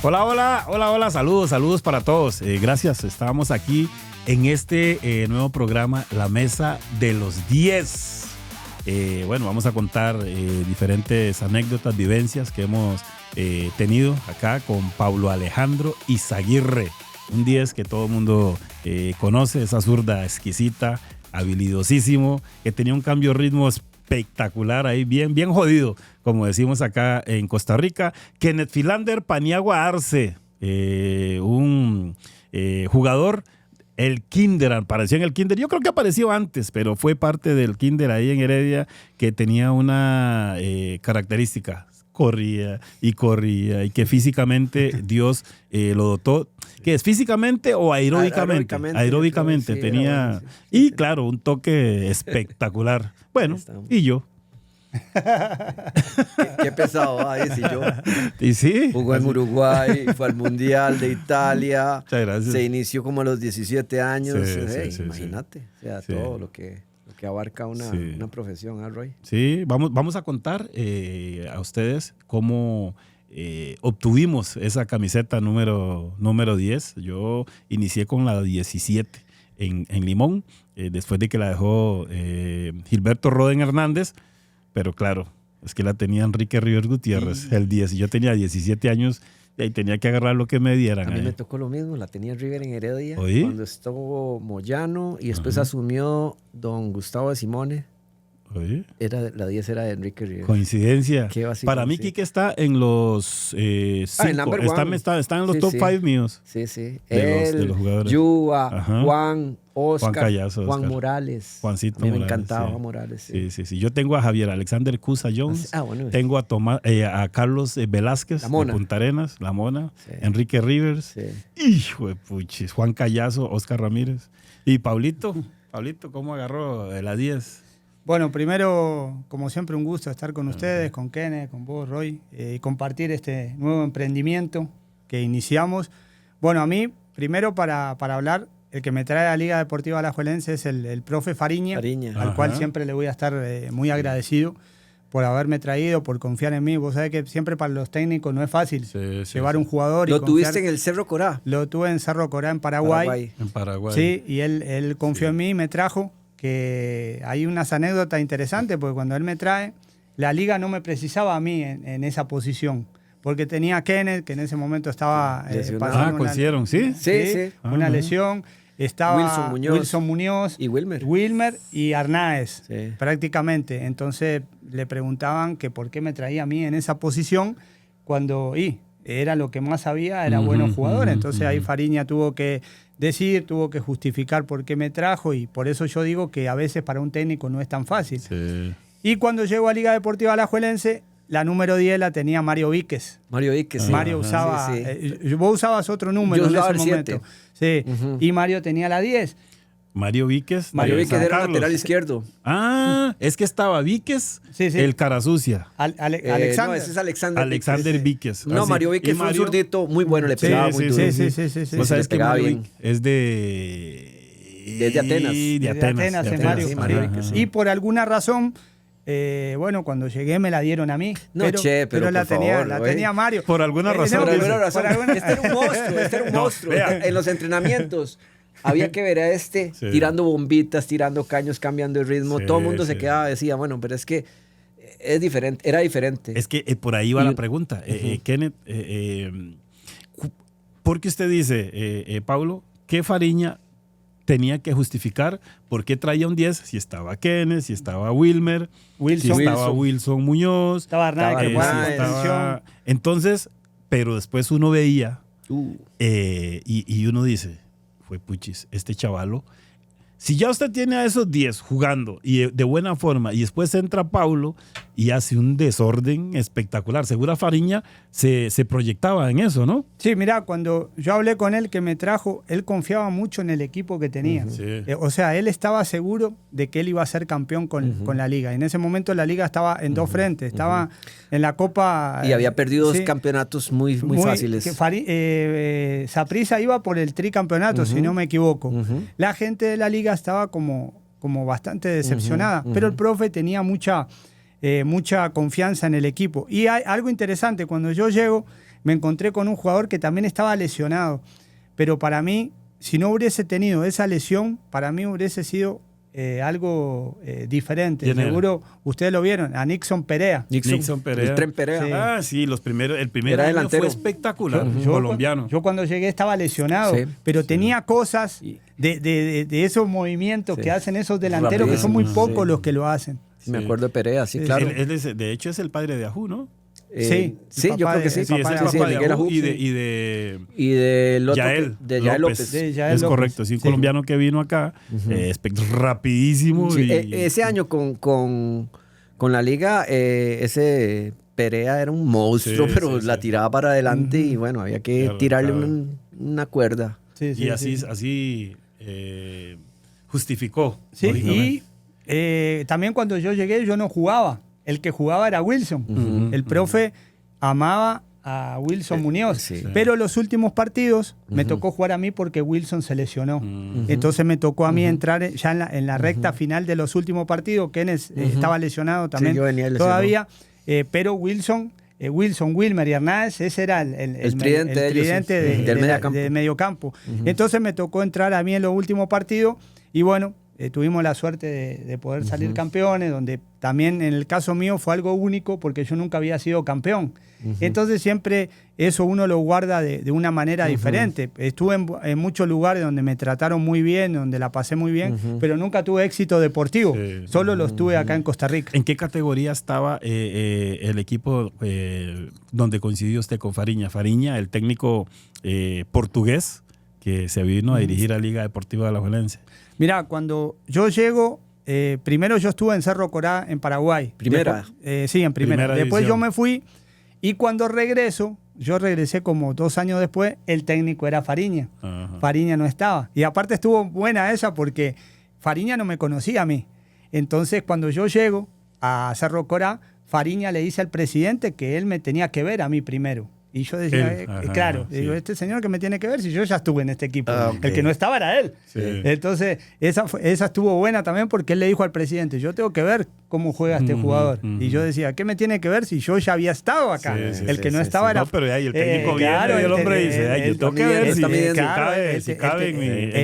Hola, saludos para todos. Gracias, estábamos aquí en este nuevo programa, La Mesa de los 10. Bueno, vamos a contar diferentes anécdotas, vivencias que hemos tenido acá con Paulo Alejandro Izaguirre, un 10 que todo el mundo conoce, esa zurda exquisita, habilidosísimo, que tenía un cambio de ritmo espectacular ahí, bien jodido, como decimos acá en Costa Rica. Kenneth Philander Paniagua Arce, un jugador, el Kinder, apareció en el Kinder. Yo creo que apareció antes, pero fue parte del Kinder ahí en Heredia, que tenía una característica. Corría, y que físicamente Dios lo dotó. ¿Qué es? ¿Físicamente o aeróbicamente? Aeróbicamente sí, tenía. Sí, y claro, un toque espectacular. Bueno, y yo. Qué pesado, dice yo. Y sí. Jugó en Uruguay, fue al Mundial de Italia. Muchas gracias. Se inició como a los 17 años. Sí, imagínate, o sea, todo lo que abarca una profesión, Roy. Sí, vamos a contar a ustedes cómo obtuvimos esa camiseta número 10. Yo inicié con la 17 en Limón, después de que la dejó Gilberto Roden Hernández, pero claro, es que la tenía Enrique River Gutiérrez, el 10, y yo tenía 17 años y ahí tenía que agarrar lo que me dieran. A mí me tocó lo mismo, la tenía River en Heredia. ¿Oí? Cuando estuvo Moyano y después asumió don Gustavo de Simone. ¿Oí? La 10 era de Enrique River. Coincidencia. Para mí, sí. Quique está en los 5. Está en los top 5 míos. Sí, sí. De los jugadores. Yuba, Juan, Oscar, Juan Callazo, Juan Morales. Juancito a mí me Morales, encantaba sí. Juan Morales. Sí. Yo tengo a Javier Alexander Cusa Jones. Bueno, tengo a Carlos Velázquez de Punta Arenas, La Mona. Sí. Enrique Rivers. Sí. Hijo de puchis. Juan Callazo, Oscar Ramírez. Y Pablito, ¿cómo agarró la 10? Bueno, primero, como siempre, un gusto estar con ustedes, con Kenneth, con vos, Roy, y compartir este nuevo emprendimiento que iniciamos. Bueno, a mí, primero para hablar, el que me trae a la Liga Deportiva Alajuelense es el profe Fariña. Al cual siempre le voy a estar muy agradecido por haberme traído, por confiar en mí. Vos sabés que siempre para los técnicos no es fácil llevar un jugador. ¿Lo tuviste en el Cerro Corá? Lo tuve en Cerro Corá, en Paraguay. En Paraguay. Sí, y él confió en mí y me trajo. Que hay unas anécdotas interesantes, porque cuando él me trae, la liga no me precisaba a mí en esa posición, porque tenía a Kenneth, que en ese momento estaba pasando coincidieron, ¿sí? Sí. Una lesión. Estaba Wilson Muñoz y Wilmer y Arnaez, prácticamente. Entonces le preguntaban que por qué me traía a mí en esa posición cuando era lo que más sabía, era buenos jugadores. Entonces ahí Fariña tuvo que tuvo que justificar por qué me trajo, y por eso yo digo que a veces para un técnico no es tan fácil. Sí. Y cuando llego a Liga Deportiva Alajuelense, la número 10 la tenía Mario Víquez. Sí. Mario usaba, vos usabas otro número en ese momento. Sí, y Mario tenía la 10. Mario Víquez era lateral izquierdo. Es que estaba Víquez, el cara sucia. Alexander. No, ese es Alexander Víquez. No, Mario Víquez fue un zurdito muy bueno, le pegaba muy duro. Sí. Vos sabés que Mario es de Atenas. De Atenas, Mario. Sí, Mario Víquez. Y por alguna razón, cuando llegué me la dieron a mí. Pero la tenía Mario. Por alguna razón. Este era un monstruo. En los entrenamientos había que ver a tirando bombitas, tirando caños, cambiando el ritmo. Todo el mundo se quedaba, decía, bueno, pero es que era diferente. Es que por ahí va la pregunta. Kenneth, ¿por qué usted dice, Pablo, que Fariña tenía que justificar por qué traía un 10 si estaba Kenneth, si estaba Wilmer, si estaba Wilson Muñoz, estaba Arnaez? Entonces, pero después uno veía y uno dice, fue puchis, este chavalo, si ya usted tiene a esos 10 jugando y de buena forma, y después entra Paulo y hace un desorden espectacular, seguro Fariña se proyectaba en eso, ¿no? Sí, mira, cuando yo hablé con él que me trajo, él confiaba mucho en el equipo que tenía. O sea, él estaba seguro de que él iba a ser campeón con la liga. En ese momento la liga estaba en dos frentes, estaba en la Copa... Y había perdido dos campeonatos muy fáciles. Saprissa iba por el tricampeonato, si no me equivoco. La gente de la liga estaba como como bastante decepcionada, pero el profe tenía mucha confianza en el equipo. Y hay algo interesante, cuando yo llego me encontré con un jugador que también estaba lesionado, pero para mí, si no hubiese tenido esa lesión, para mí hubiese sido algo diferente. Seguro ustedes lo vieron, a Nixon Perea. Nixon Perea. El Tren Perea. Sí. Sí, el primer Era año delantero. fue espectacular, colombiano. Yo cuando llegué estaba lesionado, pero tenía cosas de esos movimientos que hacen esos delanteros, que son muy pocos los que lo hacen. Sí. Me acuerdo de Perea, sí, claro. De hecho es el padre de Ajú, ¿no? Sí, yo creo que sí. Sí, es el papá de Ajú y de Yael López. Es correcto, sí, un colombiano que vino acá, rapidísimo. Sí, ese año con la liga, ese Perea era un monstruo, pero la tiraba para adelante y bueno, había que tirarle una cuerda. Y así justificó. Sí, y también cuando yo llegué yo no jugaba. El que jugaba era Wilson. El profe amaba a Wilson Muñoz. Pero los últimos partidos me tocó jugar a mí porque Wilson se lesionó. Entonces me tocó a mí entrar ya en la recta final de los últimos partidos. Kenneth estaba lesionado también todavía. Pero Wilson, Wilmer y Hernández, ese era el tridente del mediocampo. Entonces me tocó entrar a mí en los últimos partidos y bueno, tuvimos la suerte de poder salir campeones, donde también en el caso mío fue algo único porque yo nunca había sido campeón. Entonces siempre eso uno lo guarda de una manera diferente. Estuve en muchos lugares donde me trataron muy bien, donde la pasé muy bien, pero nunca tuve éxito deportivo. Solo lo tuve acá en Costa Rica. ¿En qué categoría estaba el equipo donde coincidió usted con Fariña? Fariña, el técnico portugués que se vino a dirigir a Liga Deportiva de Alajuelense. Mira, cuando yo llego, primero yo estuve en Cerro Corá, en Paraguay. ¿Primera? Sí, en primera. Después división. yo me fui y cuando regreso, yo regresé como 2 años después, el técnico era Fariña. Fariña no estaba. Y aparte estuvo buena esa porque Fariña no me conocía a mí. Entonces cuando yo llego a Cerro Corá, Fariña le dice al presidente que él me tenía que ver a mí primero. Y yo decía, claro, digo, este señor que me tiene que ver si yo ya estuve en este equipo. El que no estaba era él. Entonces, esa estuvo buena también porque él le dijo al presidente, yo tengo que ver cómo juega este jugador. Y yo decía, ¿qué me tiene que ver si yo ya había estado acá? El que no estaba era... No, pero ahí el técnico viene y el hombre dice, yo tengo que ver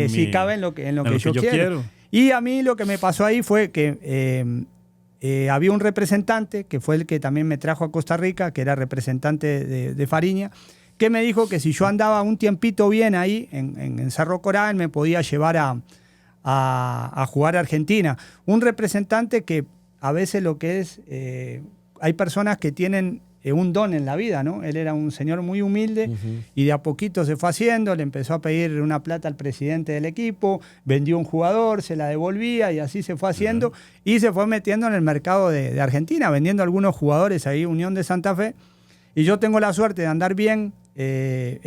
si cabe en lo que yo quiero. Y a mí lo que me pasó ahí fue que... había un representante, que fue el que también me trajo a Costa Rica, que era representante de Fariña, que me dijo que si yo andaba un tiempito bien ahí, en Cerro Corá, él me podía llevar a jugar a Argentina. Un representante que a veces lo que es... hay personas que tienen un don en la vida, ¿no? Él era un señor muy humilde y de a poquito se fue haciendo, le empezó a pedir una plata al presidente del equipo, vendió un jugador, se la devolvía y así se fue haciendo y se fue metiendo en el mercado de Argentina, vendiendo algunos jugadores ahí, Unión de Santa Fe. Y yo tengo la suerte de andar bien, que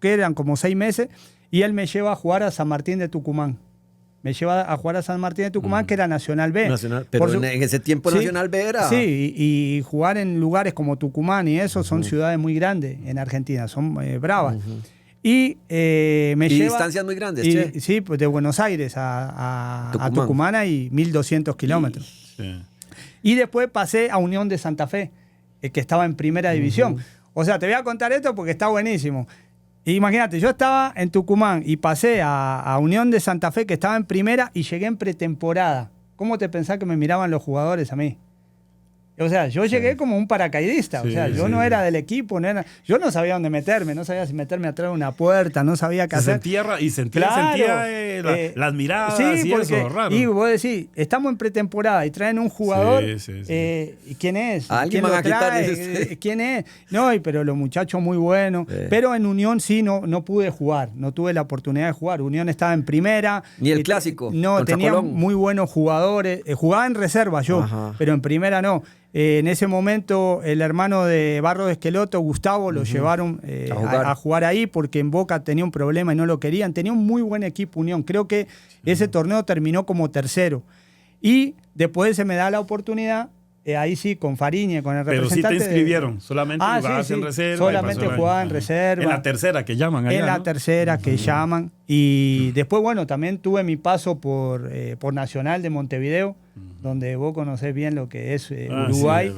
eran como 6 meses, y él me lleva a jugar a San Martín de Tucumán. Me lleva a jugar a San Martín de Tucumán, que era Nacional B. Pero en ese tiempo Nacional B era... Sí, y jugar en lugares como Tucumán y eso son ciudades muy grandes en Argentina, son bravas. Y me lleva... distancias muy grandes, Sí, pues de Buenos Aires a Tucumán hay 1.200 kilómetros. Y después pasé a Unión de Santa Fe, que estaba en primera división. O sea, te voy a contar esto porque está buenísimo. Imagínate, yo estaba en Tucumán y pasé a Unión de Santa Fe, que estaba en primera, y llegué en pretemporada. ¿Cómo te pensás que me miraban los jugadores a mí? O sea, yo llegué como un paracaidista. O sea, yo no era del equipo, yo no sabía dónde meterme, no sabía si meterme atrás de una puerta, no sabía qué hacer. Sentía las miradas y porque, eso, raro. Y vos decís, estamos en pretemporada y traen un jugador, ¿quién es? ¿Quién lo trae? ¿Quién es? No, pero los muchachos muy buenos. Pero en Unión sí no pude jugar, no tuve la oportunidad de jugar. Unión estaba en primera. Ni el clásico. No, tenía muy buenos jugadores. Jugaba en reserva yo, pero en primera no. En ese momento el hermano de Barros de Esqueloto, Gustavo, lo llevaron a jugar ahí porque en Boca tenía un problema y no lo querían. Tenía un muy buen equipo Unión. Creo que ese torneo terminó como tercero. Y después se me da la oportunidad ahí sí, con Fariña, con el pero representante. Pero sí te inscribieron, solamente jugabas en reserva. Solamente jugaba en reserva. En la tercera que llaman allá, En la ¿no? tercera que llaman. Y después, bueno, también tuve mi paso por Nacional de Montevideo, donde vos conocés bien lo que es Uruguay.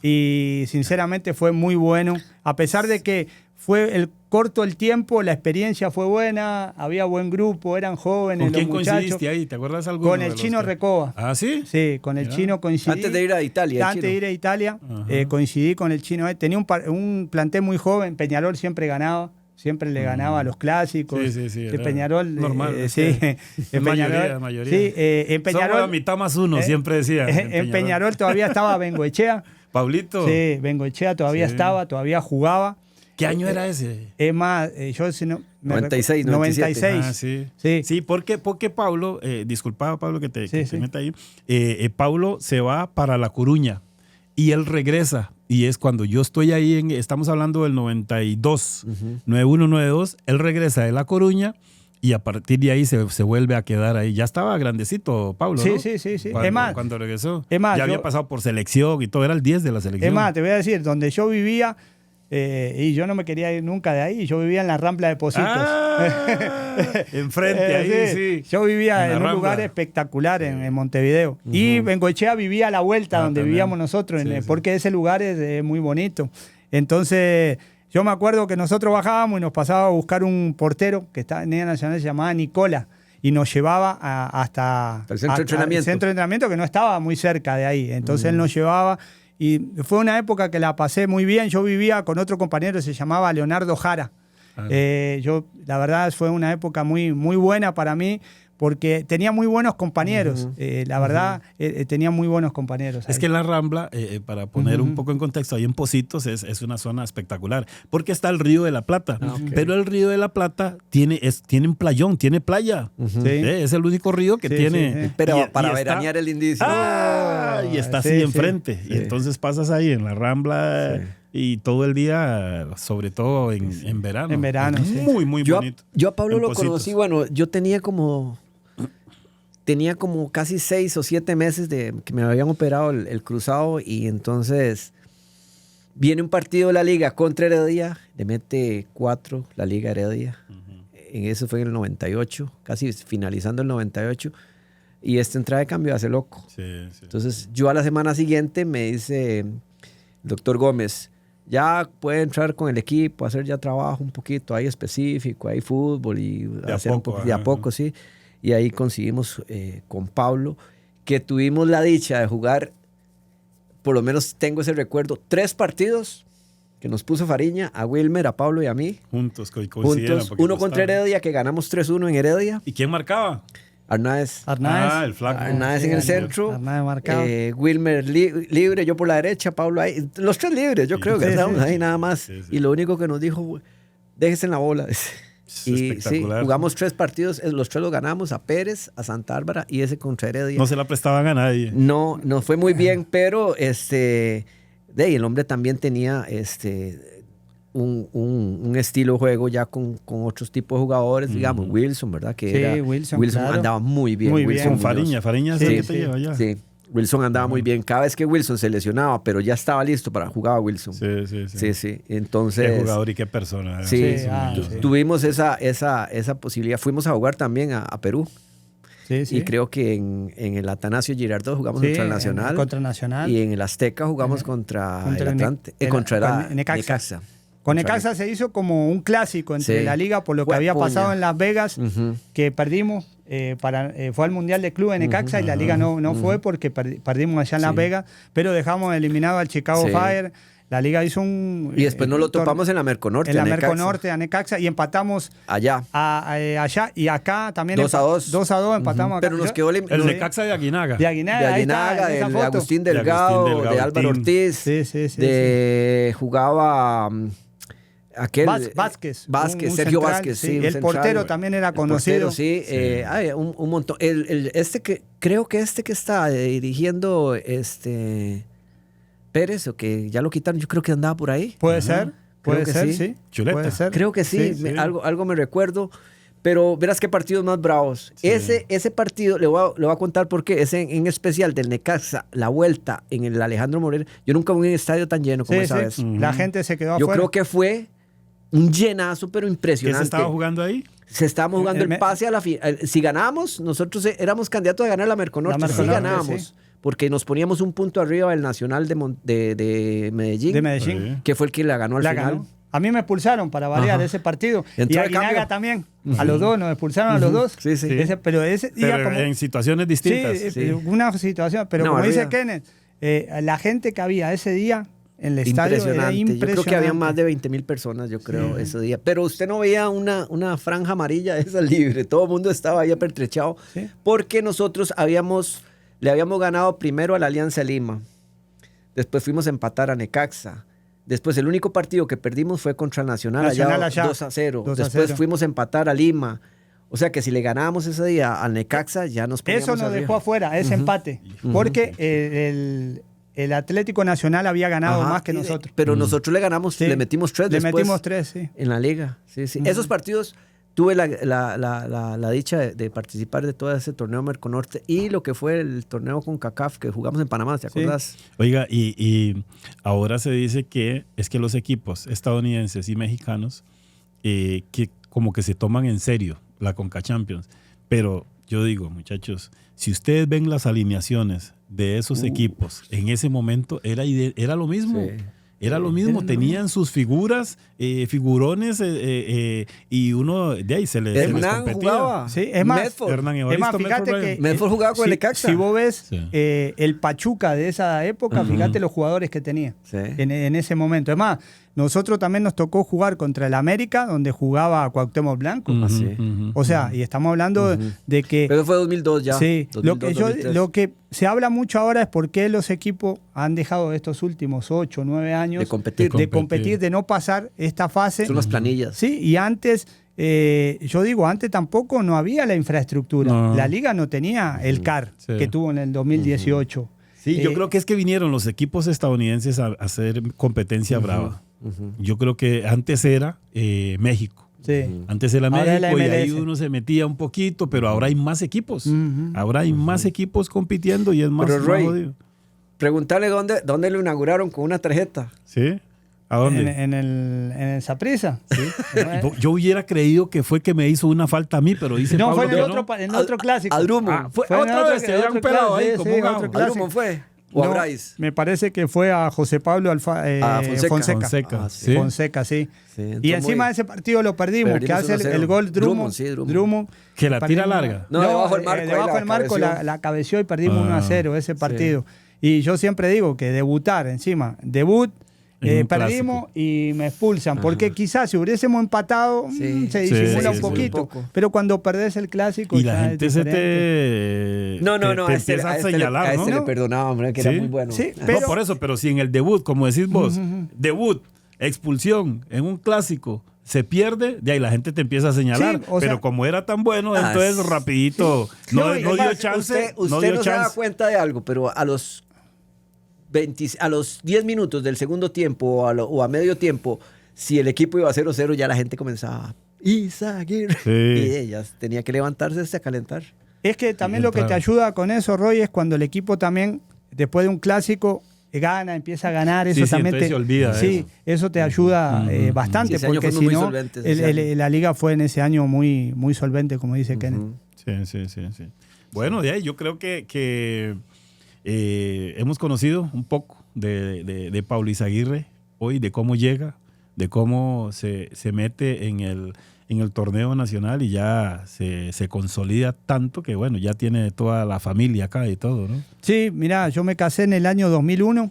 Sí, y sinceramente fue muy bueno. A pesar de que fue corto el tiempo, la experiencia fue buena, había buen grupo, eran jóvenes. ¿Con quién los muchachos. coincidiste ahí? ¿Te acuerdas algo? Con el Chino Recoba. ¿Ah, sí? Sí, con el Chino coincidí. Antes de ir a Italia. Antes de ir a Italia, coincidí con el Chino. Tenía un plantel muy joven, Peñarol siempre ganaba. Siempre le ganaba a los clásicos. Sí. De Peñarol. Normal. Sí, en Peñarol. Mayoría. Sí, en Peñarol. Somos la mitad más uno, siempre decía. En Peñarol todavía estaba Bengoechea. Pablito. Sí, Bengoechea todavía estaba, todavía jugaba. ¿Qué año era ese? Es más, yo si no... 96, 97. Ah, sí, porque Pablo, disculpa Pablo que te meta ahí, Pablo se va para La Coruña y él regresa. Y es cuando yo estoy ahí, estamos hablando del 92, 91, 92, él regresa de La Coruña y a partir de ahí se vuelve a quedar ahí. Ya estaba grandecito Pablo, ¿no? Sí. Cuando regresó. Ya había pasado por selección y todo, era el 10 de la selección. Es más, te voy a decir, donde yo vivía, y yo no me quería ir nunca de ahí, yo vivía en la Rambla de Pocitos. Enfrente, ahí sí. Yo vivía en un lugar espectacular en Montevideo. Y Bengoechea vivía a la vuelta donde vivíamos nosotros, porque ese lugar es muy bonito. Entonces, yo me acuerdo que nosotros bajábamos y nos pasaba a buscar un portero que estaba en Liga Nacional, se llamaba Nicola, y nos llevaba hasta el centro de entrenamiento, que no estaba muy cerca de ahí. Entonces él nos llevaba. Y fue una época que la pasé muy bien. Yo vivía con otro compañero, se llamaba Leonardo Jara. La verdad fue una época muy, muy buena para mí, porque tenía muy buenos compañeros. La verdad, tenía muy buenos compañeros. Es que la Rambla, para poner un poco en contexto, ahí en Pocitos es una zona espectacular, porque está el Río de la Plata. Pero el Río de la Plata tiene un playón, tiene playa. Es el único río que tiene. Pero para veranear el indicio. Y está así enfrente. Y entonces pasas ahí en la Rambla. Y todo el día, sobre todo en verano. En verano, muy, muy bonito. Yo a Pablo lo conocí, bueno, yo tenía como casi 6 o 7 meses de que me habían operado el cruzado, y entonces viene un partido de la liga contra Heredia, le mete 4 la liga Heredia. En eso fue en el 98, casi finalizando el 98. Y entrada de cambio hace loco. Entonces yo a la semana siguiente me dice el doctor Gómez, ya puede entrar con el equipo, hacer ya trabajo un poquito ahí específico, ahí fútbol y hacer un poco de a poco, sí. Y ahí conseguimos con Pablo, que tuvimos la dicha de jugar, por lo menos tengo ese recuerdo, 3 partidos que nos puso Fariña, a Wilmer, a Pablo y a mí. Juntos, uno contra Heredia, que ganamos 3-1 en Heredia. ¿Y quién marcaba? Arnáez. El flaco. Arnáez en el centro. Arnáez marcado. Wilmer libre, yo por la derecha, Pablo ahí. Los 3 libres, yo creo que estábamos ahí nada más. Y lo único que nos dijo, déjese en la bola. Y jugamos 3 partidos, los 3 los ganamos, a Pérez, a Santa Bárbara y ese contra Heredia. No se la prestaban a nadie. No, nos fue muy bien, pero el hombre también tenía un estilo de juego ya con otros tipos de jugadores, digamos, Wilson, ¿verdad? Wilson claro. Andaba muy bien. Con Fariña es el que te lleva ya. Sí, Wilson andaba muy bien. Cada vez que Wilson se lesionaba, pero ya estaba listo para jugar a Wilson. Sí. Entonces, qué jugador y qué persona. Tuvimos esa posibilidad. Fuimos a jugar también a Perú. Y creo que en el Atanasio Girardot jugamos contra el Nacional. Y en el Azteca jugamos contra el Atlante. Contra Necaxa. Con Necaxa se hizo como un clásico entre la liga por lo que había pasado en Las Vegas, que perdimos. Fue al Mundial de Club en Necaxa y la liga no fue porque perdimos allá en Las Vegas, pero dejamos eliminado al Chicago Fire. La liga hizo un... Y después nos lo topamos en la Merconorte. En la Merconorte, a Necaxa, y empatamos allá. Allá y acá también. 2-2. 2-2 empatamos acá. Pero nos quedó el Necaxa de Aguinaga. De Aguinaga, de Agustín Delgado, de Álvaro Ortiz. Jugaba... Vázquez, Sergio Vázquez, sí. El portero también era conocido. Un montón. Creo que que está dirigiendo Pérez, o que ya lo quitaron, yo creo que andaba por ahí. Puede ser, sí. Chuleta. Puede ser. Creo que sí. Algo me recuerdo. Pero verás qué partidos más bravos. Sí. Ese partido, le voy a contar por qué. Ese en especial del Necaxa, la vuelta en el Alejandro Moreno. Yo nunca vi un estadio tan lleno como esa vez. La gente se quedó Yo afuera. creo que fue un llenazo, pero ¿Qué impresionante. se estaba jugando ahí? Se estábamos jugando el pase a la final. Si ganábamos, nosotros éramos candidatos a ganar la Merconorte. La Merconorte, sí ganábamos. sí. Porque nos poníamos un punto arriba del Nacional de Medellín. De Medellín. Sí. Que fue el que la ganó al La final. ganó. A mí me expulsaron para variar Ajá. ese partido. Entró Y a de cambio. Aguinaga también. A los dos, nos expulsaron a los dos. Sí, sí. Pero ese día Pero como... en situaciones distintas. Sí, una situación. Pero No, como dice arriba. Kenneth, la gente que había ese día en el estadio era Impresionante. impresionante. Yo creo que había más de 20,000 personas, yo creo, ese día. Pero usted no veía una franja amarilla esa libre. Todo el mundo estaba ahí apertrechado. Sí. Porque nosotros le habíamos ganado primero a la Alianza Lima. Después fuimos a empatar a Necaxa. Después el único partido que perdimos fue contra Nacional allá 2-0. 2-0. Después fuimos a empatar a Lima. O sea que si le ganábamos ese día al Necaxa, ya nos poníamos Eso nos arriba. dejó afuera, ese empate. Porque el Atlético Nacional había ganado Ajá, más que y nosotros. Pero nosotros le ganamos, Sí. le metimos 3 Le después. metimos 3, sí. En la liga, sí, sí. Esos partidos tuve la dicha de participar de todo ese torneo Merconorte y lo que fue el torneo con CACAF que jugamos en Panamá, ¿te Sí. acuerdas? Oiga, y ahora se dice que es que los equipos estadounidenses y mexicanos que como que se toman en serio la Conca Champions. Pero yo digo, muchachos, si ustedes ven las alineaciones de esos equipos en ese momento, era lo mismo. Sí. Era lo mismo, tenían sus figuras, figurones, y uno de ahí se les Hernán competía. jugaba. Sí, es más, Medford. Hernán Es Evaristo, más, fíjate Medford, que Medford jugaba con el Necaxa. Si vos ves Sí. el Pachuca de esa época, fíjate los jugadores que tenía Sí. en ese momento. Es más, nosotros también nos tocó jugar contra el América, donde jugaba Cuauhtémoc Blanco. Ujú, Así. ujú. O sea, y estamos hablando de que... Pero fue 2002 ya. Sí, 2002, 2003. lo que se habla mucho ahora es por qué los equipos han dejado estos últimos 8 o 9 años De competir. de competir, de no pasar esta fase. Son las planillas. Sí, y antes, yo digo, antes tampoco no había la infraestructura. No. La liga no tenía el CAR Sí. que tuvo en el 2018. Sí, yo creo que es que vinieron los equipos estadounidenses a hacer competencia brava. Yo creo que antes era México. Sí. Antes era Ahora es la México y ahí MLS. uno se metía un poquito, pero ahora hay más equipos. Ujú. Ahora hay más equipos compitiendo y es más, Pero, más Roy, jodido. Preguntarle dónde lo inauguraron con una tarjeta. ¿Sí? ¿A dónde? En el Saprissa. Yo hubiera creído que fue que me hizo una falta a mí, pero dice No, Pablo fue en que el no. otro clásico. A Drummond. Ah, fue en otra otro- vez, se había otro un pelado ahí, clásico, como sí, un otro gamo. ¿A clásico. Drummond fue? ¿O a No, Bryce? me parece que fue a José Pablo Fonseca. Fonseca. Fonseca, sí. Fonseca, sí. Sí, Y entró encima muy- de ese partido lo perdimos, que hace 1-0. el gol Drummond. Sí, Drummond. Drummond. Que la tira Perdimos- larga. No, debajo del marco, ahí debajo la del marco cabeció. la cabeció y perdimos Ah, 1-0 ese partido. Y yo siempre digo que debutar encima, debut, En un perdimos clásico. y me expulsan. Porque quizás si hubiésemos empatado, Sí. se Sí, disimula sí, un sí. poquito. Un poco. Pero cuando perdés el clásico, Y la ya es gente se diferente. te, No, te a este, empieza a a este señalar, le, ¿no? le perdonaba, hombre, que Sí. era muy bueno. Sí, Ajá. pero- No, por eso, pero si en el debut, como decís vos, debut, expulsión en un clásico, se pierde, de ahí la gente te empieza a señalar. Sí, o pero sea- como era tan bueno, Ah, entonces sí. rapidito, no, y no dio además, chance. Usted no dio no se da chance. cuenta de algo, pero a los 10 minutos del segundo tiempo o a medio tiempo, si el equipo iba a 0-0, ya la gente comenzaba Izaguirre. Sí. Y ella tenía que levantarse a calentar. Es que también lo que te entraba. ayuda con eso, Roy, es cuando el equipo también, después de un clásico, gana, empieza a ganar. Eso Sí, sí, también entonces te, se olvida de sí, eso te ayuda bastante, Sí, ese año porque fuimos si muy no, solventes, ese año. la liga fue en ese año muy, muy solvente, como dice Kenneth. Sí. Bueno, de ahí yo creo que hemos conocido un poco de Pablo Izaguirre hoy, de cómo llega, de cómo se mete en el torneo nacional y ya se consolida tanto que, bueno, ya tiene toda la familia acá y todo, ¿no? Sí, mira, yo me casé en el año 2001.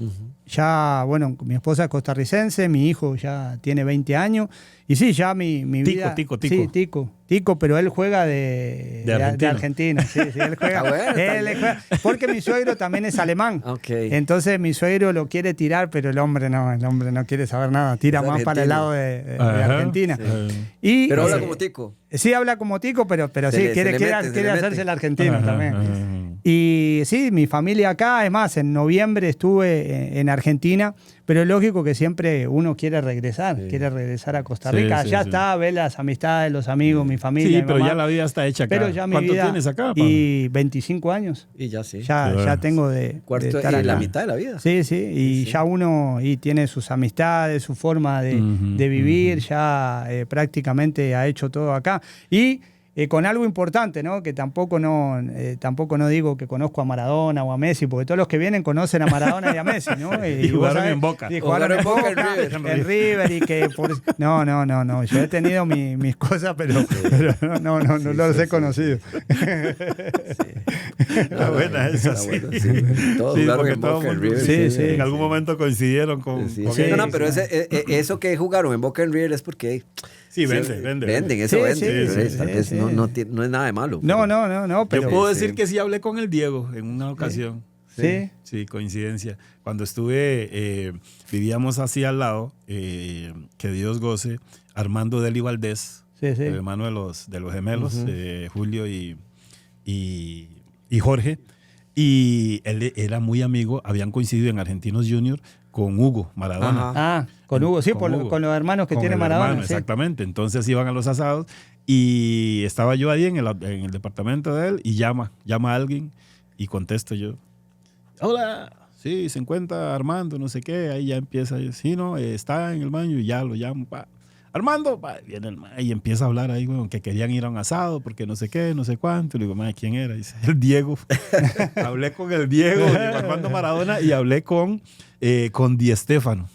Ya, bueno, mi esposa es costarricense, mi hijo ya tiene 20 años. Y sí, ya mi vida... Tico. Sí, Tico, pero él juega de Argentina. Sí, él juega. Está bueno, está él bien. juega, porque mi suegro también es alemán. Ok. Entonces mi suegro lo quiere tirar, pero el hombre no quiere saber nada. Tira Es más para el lado de Ajá. Argentina. Sí. Y, Pero habla como tico. Sí, habla como Tico, pero Se sí, le quiere mete. hacerse el argentino Ajá, también. ajá. Y sí, mi familia acá, es más, en noviembre estuve en Argentina, pero es lógico que siempre uno quiere regresar a Costa Rica. Sí, ya sí. está, ver las amistades, los amigos, mi familia. Sí, pero mamá. ya la vida está hecha acá. Pero ya mi ¿Cuánto vida, tienes acá, Pablo? Y 25 años. Y ya sí. Ya tengo de estar la acá. mitad de la vida. Sí, y ya uno tiene sus amistades, su forma de vivir, ya prácticamente ha hecho todo acá. Y con algo importante, ¿no? Que tampoco no digo que conozco a Maradona o a Messi, porque todos los que vienen conocen a Maradona y a Messi, ¿no? Y jugaron en Boca. Y jugaron en Boca, en River, y que No, yo he tenido mis cosas, pero no los he conocido. Está buena esa, sí. Bueno, sí. Todos jugaron en Boca, en River. Sí. En algún momento coincidieron con No, pero eso que jugaron en Boca, en River es porque... Sí, venden. Eso vende. Sí, Tal vez no es nada de malo. No, pero... Yo puedo decir que sí hablé con el Diego en una ocasión. Sí. Sí, coincidencia. Cuando estuve, vivíamos así al lado, que Dios goce, Armando Deli Valdés, el hermano de los gemelos, Julio y Jorge. Y él era muy amigo, habían coincidido en Argentinos Junior con Hugo Maradona. Con Hugo, sí, con Hugo. Con los hermanos que Con tiene el Maradona. hermano, exactamente. Entonces iban a los asados y estaba yo ahí en el departamento de él y llama a alguien y contesto yo. Hola, sí, se encuentra Armando, no sé qué. Ahí ya empieza, sí, no, está en el baño y ya lo llamo. Pa. Armando, pa, viene el y empieza a hablar ahí, bueno, que querían ir a un asado porque no sé qué, no sé cuánto. Le digo, ¿quién era? Dice, el Diego. Hablé con el Diego, Armando Maradona, y hablé con Di Stéfano.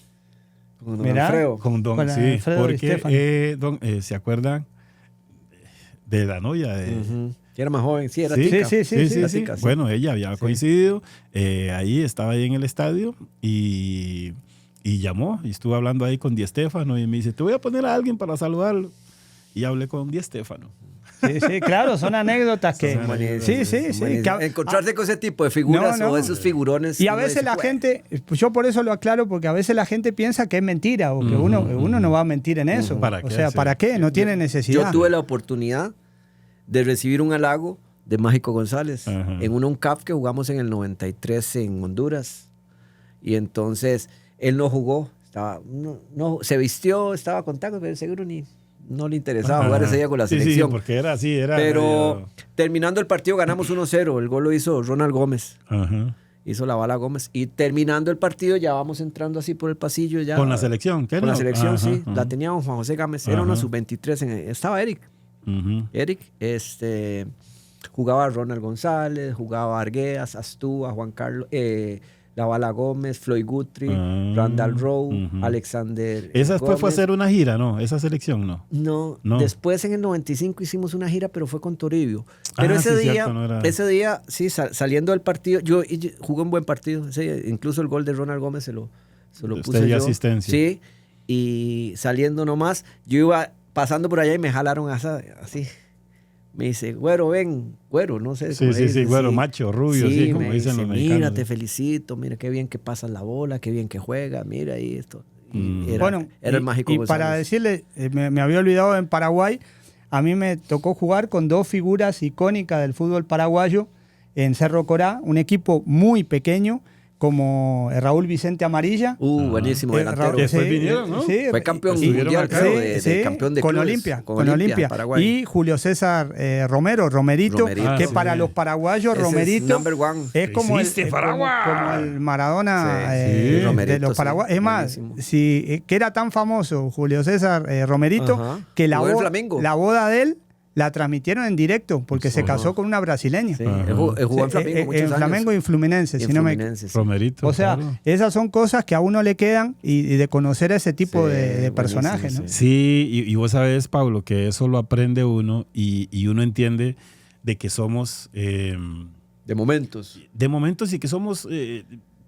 Con don Alfredo. Con don, con sí, Alfredo porque ¿se acuerdan de la novia? Que era más joven, sí, era sí, tica. Sí. Tica, sí. Bueno, ella había coincidido, estaba ahí en el estadio y llamó y estuve hablando ahí con Di Stéfano y me dice, te voy a poner a alguien para saludarlo. Y hablé con Di Stéfano. Sí, claro, son anécdotas que... Sí. Encontrarse con ese tipo de figuras o esos figurones. Y a veces la gente, yo por eso lo aclaro, porque a veces la gente piensa que es mentira o que uno no va a mentir en eso. ¿Para qué? O sea, ¿para qué? No tiene necesidad. Yo tuve la oportunidad de recibir un halago de Mágico González en un UNCAP que jugamos en el 93 en Honduras. Y entonces él no jugó, se vistió, estaba con tacos, pero seguro no le interesaba jugar ese día con la selección. Sí, porque era así, Pero terminando el partido ganamos 1-0. El gol lo hizo Ronald Gómez. Hizo la bala Gómez. Y terminando el partido ya vamos entrando así por el pasillo. Ya, ¿Con la selección? Con la selección, sí. La teníamos Juan José Gámez. Era una sub-23. Estaba Eric. Eric, jugaba Ronald González, jugaba Arguedas, Astúa, Juan Carlos, La Bala Gómez, Floyd Guthrie, Randall Rowe, Alexander Esa después Gómez. fue a hacer una gira, ¿no? Esa selección, ¿no? No, después en el 95 hicimos una gira, pero fue con Toribio. Pero ese día, sí, saliendo del partido, yo jugué un buen partido. Incluso el gol de Ronald Gómez se lo puse yo. Asistencia. Sí, y saliendo nomás, yo iba pasando por allá y me jalaron así. Me dice, güero, ven, güero, no sé. Sí, güero, macho, rubio, sí, como dicen los mexicanos. Mira, te felicito, mira qué bien que pasas la bola, qué bien que juegas, mira ahí esto. Era el Mágico González. Para decirle, me había olvidado, en Paraguay, a mí me tocó jugar con dos figuras icónicas del fútbol paraguayo en Cerro Corá, un equipo muy pequeño, como Raúl Vicente Amarilla. Buenísimo delantero. Después vinieron, ¿no? Sí, fue campeón mundial, creo, de campeón de con clubes. Olimpia. Paraguay. Y Julio César Romerito, que para los paraguayos Romerito es como el Maradona de los paraguayos. Es más, que era tan famoso Julio César Romerito que la boda de él la transmitieron en directo porque se casó con una brasileña. Sí, jugó en Flamengo muchos años. Flamengo y en Fluminense. Romerito. O sea, claro. Esas son cosas que a uno le quedan y de conocer a ese tipo de personajes, ¿no? Sí, y vos sabés, Pablo, que eso lo aprende uno y uno entiende de que somos... de momentos. De momentos y que somos...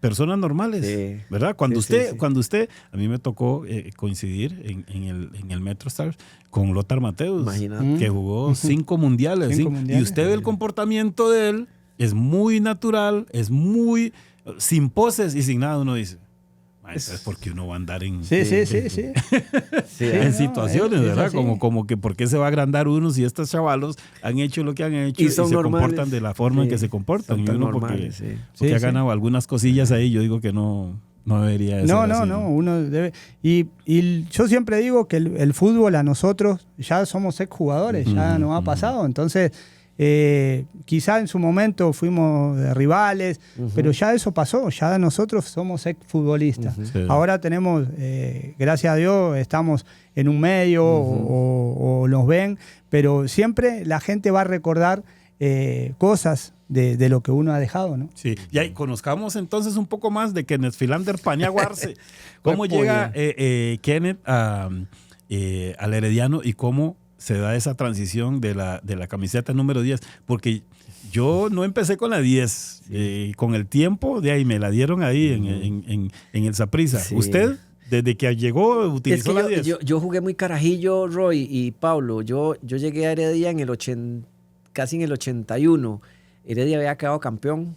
personas normales, ¿verdad? Cuando usted, a mí me tocó coincidir en el MetroStars con Lothar Matthäus, que jugó 5 mundiales, y usted ve el comportamiento de él, es muy natural, es muy sin poses y sin nada, uno dice, Es porque uno va a andar en, sí. en situaciones, ¿verdad? Como que ¿por qué se va a agrandar uno si estos chavalos han hecho lo que han hecho y se comportan de la forma en que se comportan? Y uno normales, porque ha ganado algunas cosillas ahí, yo digo que no debería de ser así. No, uno debe. Y yo siempre digo que el fútbol a nosotros ya somos exjugadores, ya nos ha pasado. Entonces, quizá en su momento fuimos rivales, pero ya eso pasó, ya nosotros somos exfutbolistas. Sí. Ahora tenemos, gracias a Dios, estamos en un medio o nos ven, pero siempre la gente va a recordar cosas de lo que uno ha dejado, ¿no? Sí, y ahí conozcamos entonces un poco más de Kenneth Philander Paniagua-Arce. ¿Cómo llega Kenneth al Herediano y cómo se da esa transición de la camiseta número 10? Porque yo no empecé con la 10, con el tiempo de ahí me la dieron ahí en el Saprissa. Sí. ¿Usted, desde que llegó, utilizó la 10? Yo jugué muy carajillo, Roy y Pablo. Yo llegué a Heredia casi en el 81. Heredia había quedado campeón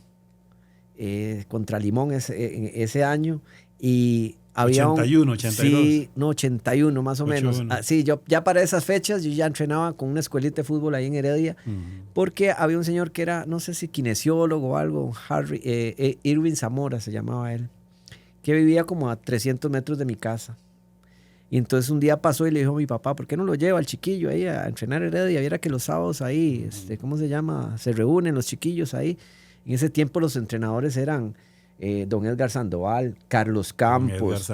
contra Limón ese año y había 81, 82. Sí, no, 81 más o menos. Sí, yo ya para esas fechas yo ya entrenaba con una escuelita de fútbol ahí en Heredia, porque había un señor que era, no sé si kinesiólogo o algo, Irving Zamora se llamaba él, que vivía como a 300 metros de mi casa. Y entonces un día pasó y le dijo a mi papá, ¿por qué no lo lleva al chiquillo ahí a entrenar Heredia? Viera que los sábados ahí, ¿cómo se llama? Se reúnen los chiquillos ahí. En ese tiempo los entrenadores eran don Edgar Sandoval, Carlos Campos,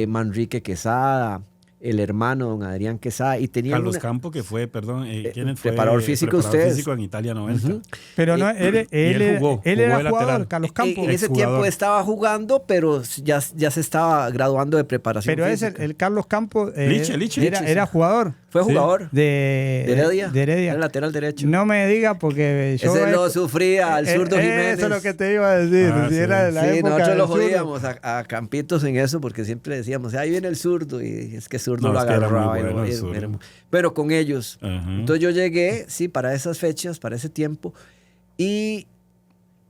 Manrique Quesada, el hermano don Adrián Quesada. Y tenía Carlos Campos, que fue, perdón, ¿quién fue? Preparador físico usted. Físico en Italia 90. Pero no, él era jugador, Carlos Campos. En ese tiempo estaba jugando, pero ya se estaba graduando de preparación física. Pero el Carlos Campos Liche, era jugador. Fue jugador de Heredia. Era lateral derecho. No me diga porque yo... Ese lo sufría al zurdo Jiménez. Eso es lo que te iba a decir. Era de la época nosotros lo jodíamos a Campitos en eso porque siempre decíamos, ahí viene el zurdo. Y es que zurdo lo agarraba. Pero con ellos. Entonces yo llegué, para esas fechas, para ese tiempo. Y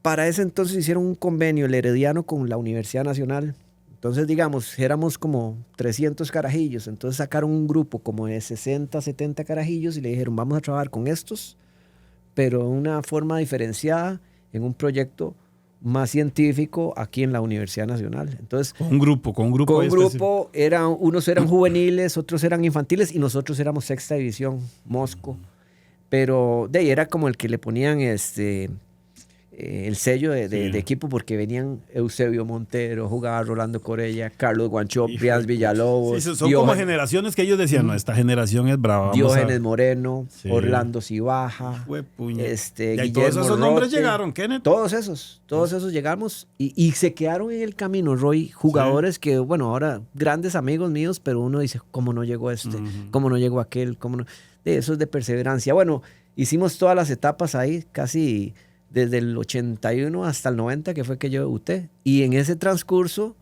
para ese entonces hicieron un convenio el Herediano con la Universidad Nacional. Entonces, digamos, éramos como 300 carajillos. Entonces sacaron un grupo como de 60, 70 carajillos y le dijeron, vamos a trabajar con estos, pero de una forma diferenciada, en un proyecto más científico aquí en la Universidad Nacional. Entonces, con un grupo unos eran juveniles, otros eran infantiles y nosotros éramos sexta división, Mosco. Pero de ahí era como el que le ponían el sello de equipo porque venían Eusebio Montero, jugaba Rolando Corella, Carlos Guanchó, Brians Villalobos. Sí, son como generaciones que ellos decían, no, esta generación es brava. Diógenes Moreno, Orlando Cibaja, y todos esos nombres llegaron, Kenneth. Todos esos llegamos y se quedaron en el camino, Roy, jugadores que, bueno, ahora grandes amigos míos, pero uno dice, ¿cómo no llegó ¿Cómo no llegó aquel? ¿Cómo no? Eso es de perseverancia. Bueno, hicimos todas las etapas ahí, casi desde el 81 hasta el 90, que fue que yo debuté. Y en ese transcurso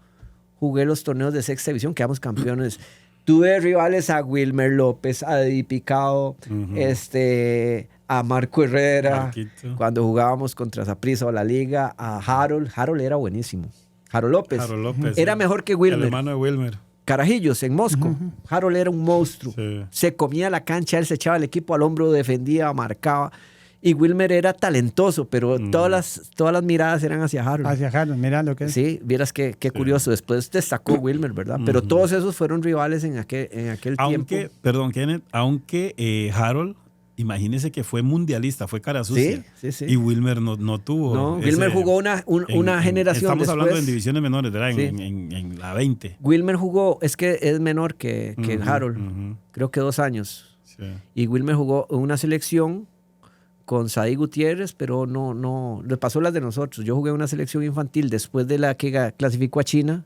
jugué los torneos de sexta división, quedamos campeones. Tuve rivales a Wilmer López, a Eddie Picado, a Marco Herrera, cuando jugábamos contra Saprissa o la Liga, a Harold. Harold era buenísimo. Harold López era mejor que Wilmer. El hermano de Wilmer. Carajillos, en Mosco. Harold era un monstruo. Sí. Se comía la cancha, él se echaba el equipo al hombro, defendía, marcaba. Y Wilmer era talentoso, pero todas las miradas eran hacia Harold. Hacia Harold, mira lo que es. Sí, vieras qué curioso. Después destacó Wilmer, ¿verdad? Pero todos esos fueron rivales en aquel tiempo. Perdón, Kenneth, aunque Harold, imagínese que fue mundialista, fue cara sucia. Sí. Y Wilmer no tuvo. No, Wilmer jugó una generación Estamos después. hablando en divisiones menores, ¿verdad? En la 20. Wilmer jugó, es que es menor que Harold. Creo que 2 años. Sí. Y Wilmer jugó en una selección con Saí Gutiérrez, pero no le pasó las de nosotros. Yo jugué una selección infantil después de la que clasificó a China,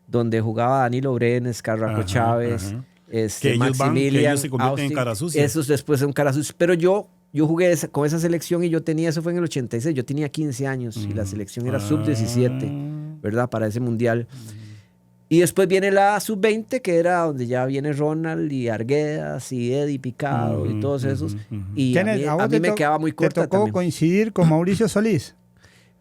donde jugaba Danilo Brenes, Carraco Chávez, Maximilian, ellos se convierten en cara sucia. Esos después son cara sucia. Pero yo jugué con esa selección y eso fue en el 86, yo tenía 15 años y la selección era sub-17, ¿verdad? Para ese mundial. Y después viene la sub-20, que era donde ya viene Ronald y Arguedas y Eddie Picado y todos esos. Y a mí me quedaba muy corta. ¿Te tocó también coincidir con Mauricio Solís?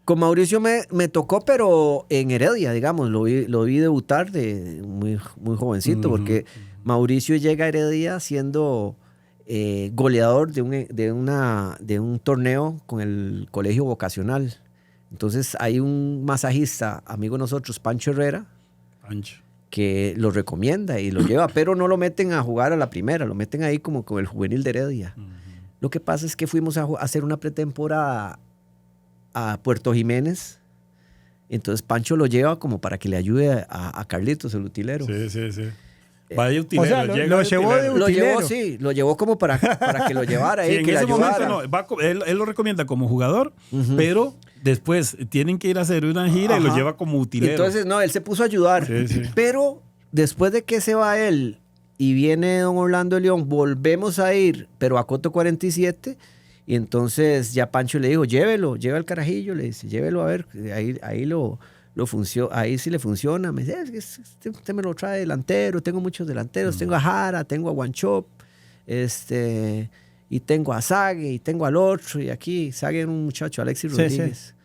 Con Mauricio me tocó, pero en Heredia, digamos, lo vi debutar de muy, muy jovencito, porque Mauricio llega a Heredia siendo goleador de un torneo con el colegio vocacional. Entonces hay un masajista, amigo de nosotros, Pancho Herrera, que lo recomienda y lo lleva, pero no lo meten a jugar a la primera, lo meten ahí como con el juvenil de Heredia. Lo que pasa es que fuimos a hacer una pretemporada a Puerto Jiménez. Entonces Pancho lo lleva como para que le ayude a Carlitos, el utilero. Sí. Vaya utilero. O sea, lo llevó de utilero. Lo llevó como para que lo llevara. Sí, que en ese momento ayudara. él lo recomienda como jugador, pero después tienen que ir a hacer una gira y lo lleva como utilero. Entonces, no, él se puso a ayudar. Sí. Pero después de que se va él y viene don Orlando León, volvemos a ir, pero a Coto 47. Y entonces ya Pancho le dijo, lleva el carajillo, le dice, llévelo a ver, ahí sí le funciona. Me dice, usted me lo trae delantero, tengo muchos delanteros, tengo a Jara, tengo a Guanchop, y tengo a Sague, y tengo al otro, y aquí Sague es un muchacho, Alexis Rodríguez.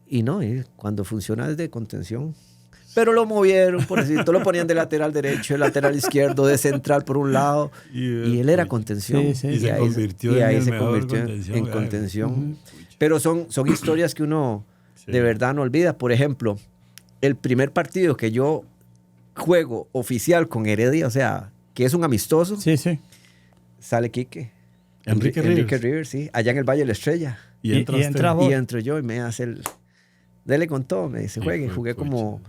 Y cuando funciona es de contención. Pero lo movieron, por decirlo, lo ponían de lateral derecho, de lateral izquierdo, de central por un lado. Y él era contención. Y se convirtió en contención. Pero son historias que uno de verdad no olvida. Por ejemplo, el primer partido que yo juego oficial con Heredia, o sea, que es un amistoso, sale Quique. Enrique Rivers, sí, allá en el Valle de la Estrella. Y entro yo y me hace dele con todo, me dice, jugué como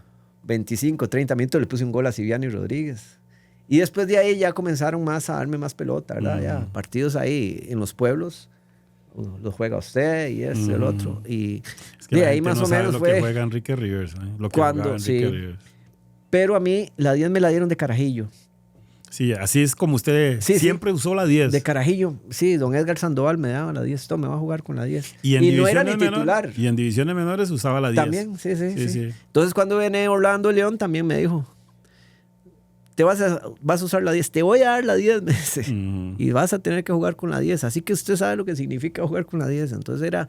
25, 30 minutos, le puse un gol a Siviano y Rodríguez. Y después de ahí ya comenzaron a darme más pelota, ¿verdad? Ya partidos ahí en los pueblos, los juega usted y el otro. Y es que de ahí más o menos lo fue... que juega Enrique Rivers, lo que cuando, jugaba Enrique Rivers. Pero a mí la 10 me la dieron de carajillo. Sí, así es como usted siempre usó la 10. De carajillo, sí, don Edgar Sandoval me daba la 10, me va a jugar con la 10. Y no era ni titular. Y en divisiones menores usaba la 10. También, sí. Entonces cuando viene Orlando León también me dijo, vas a usar la 10, te voy a dar la 10, me dice, y vas a tener que jugar con la 10. Así que usted sabe lo que significa jugar con la 10. Entonces era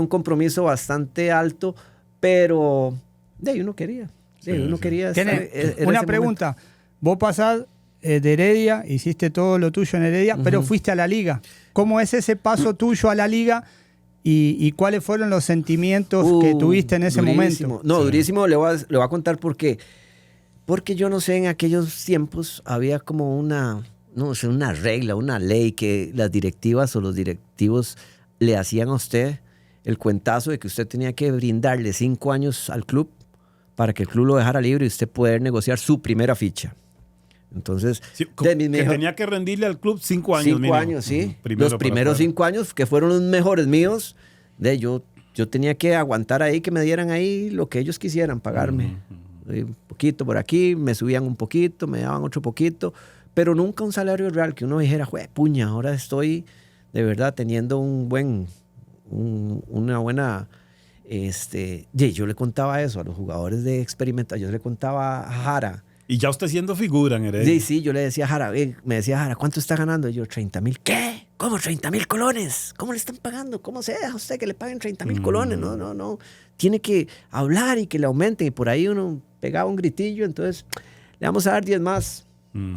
un compromiso bastante alto, pero uno quería. Uno quería estar, una pregunta, vos pasás de Heredia, hiciste todo lo tuyo en Heredia, pero fuiste a la Liga. ¿Cómo es ese paso tuyo a la Liga y cuáles fueron los sentimientos que tuviste en ese momento? No, durísimo, le voy a contar por qué. Porque yo no sé, en aquellos tiempos había como una regla, una ley que las directivas o los directivos le hacían a usted el cuentazo de que usted tenía que brindarle 5 años al club para que el club lo dejara libre y usted poder negociar su primera ficha. Entonces, tenía que rendirle al club 5 años. 5 años, sí. Los primeros 5 años, que fueron los mejores míos, yo tenía que aguantar ahí, que me dieran ahí lo que ellos quisieran pagarme. Un poquito por aquí, me subían un poquito, me daban otro poquito, pero nunca un salario real que uno dijera, puña, ahora estoy de verdad teniendo una buena... yo le contaba eso a los jugadores de experimentación, yo le contaba a Jara. Y ya usted siendo figura en Heredia. Sí, yo le decía a Jara, me decía Jara, ¿cuánto está ganando? Y yo, 30,000. ¿Qué? ¿Cómo 30,000 colones? ¿Cómo le están pagando? ¿Cómo se deja usted que le paguen 30,000 colones? No. Tiene que hablar y que le aumenten. Y por ahí uno pegaba un gritillo, entonces le vamos a dar 10 más.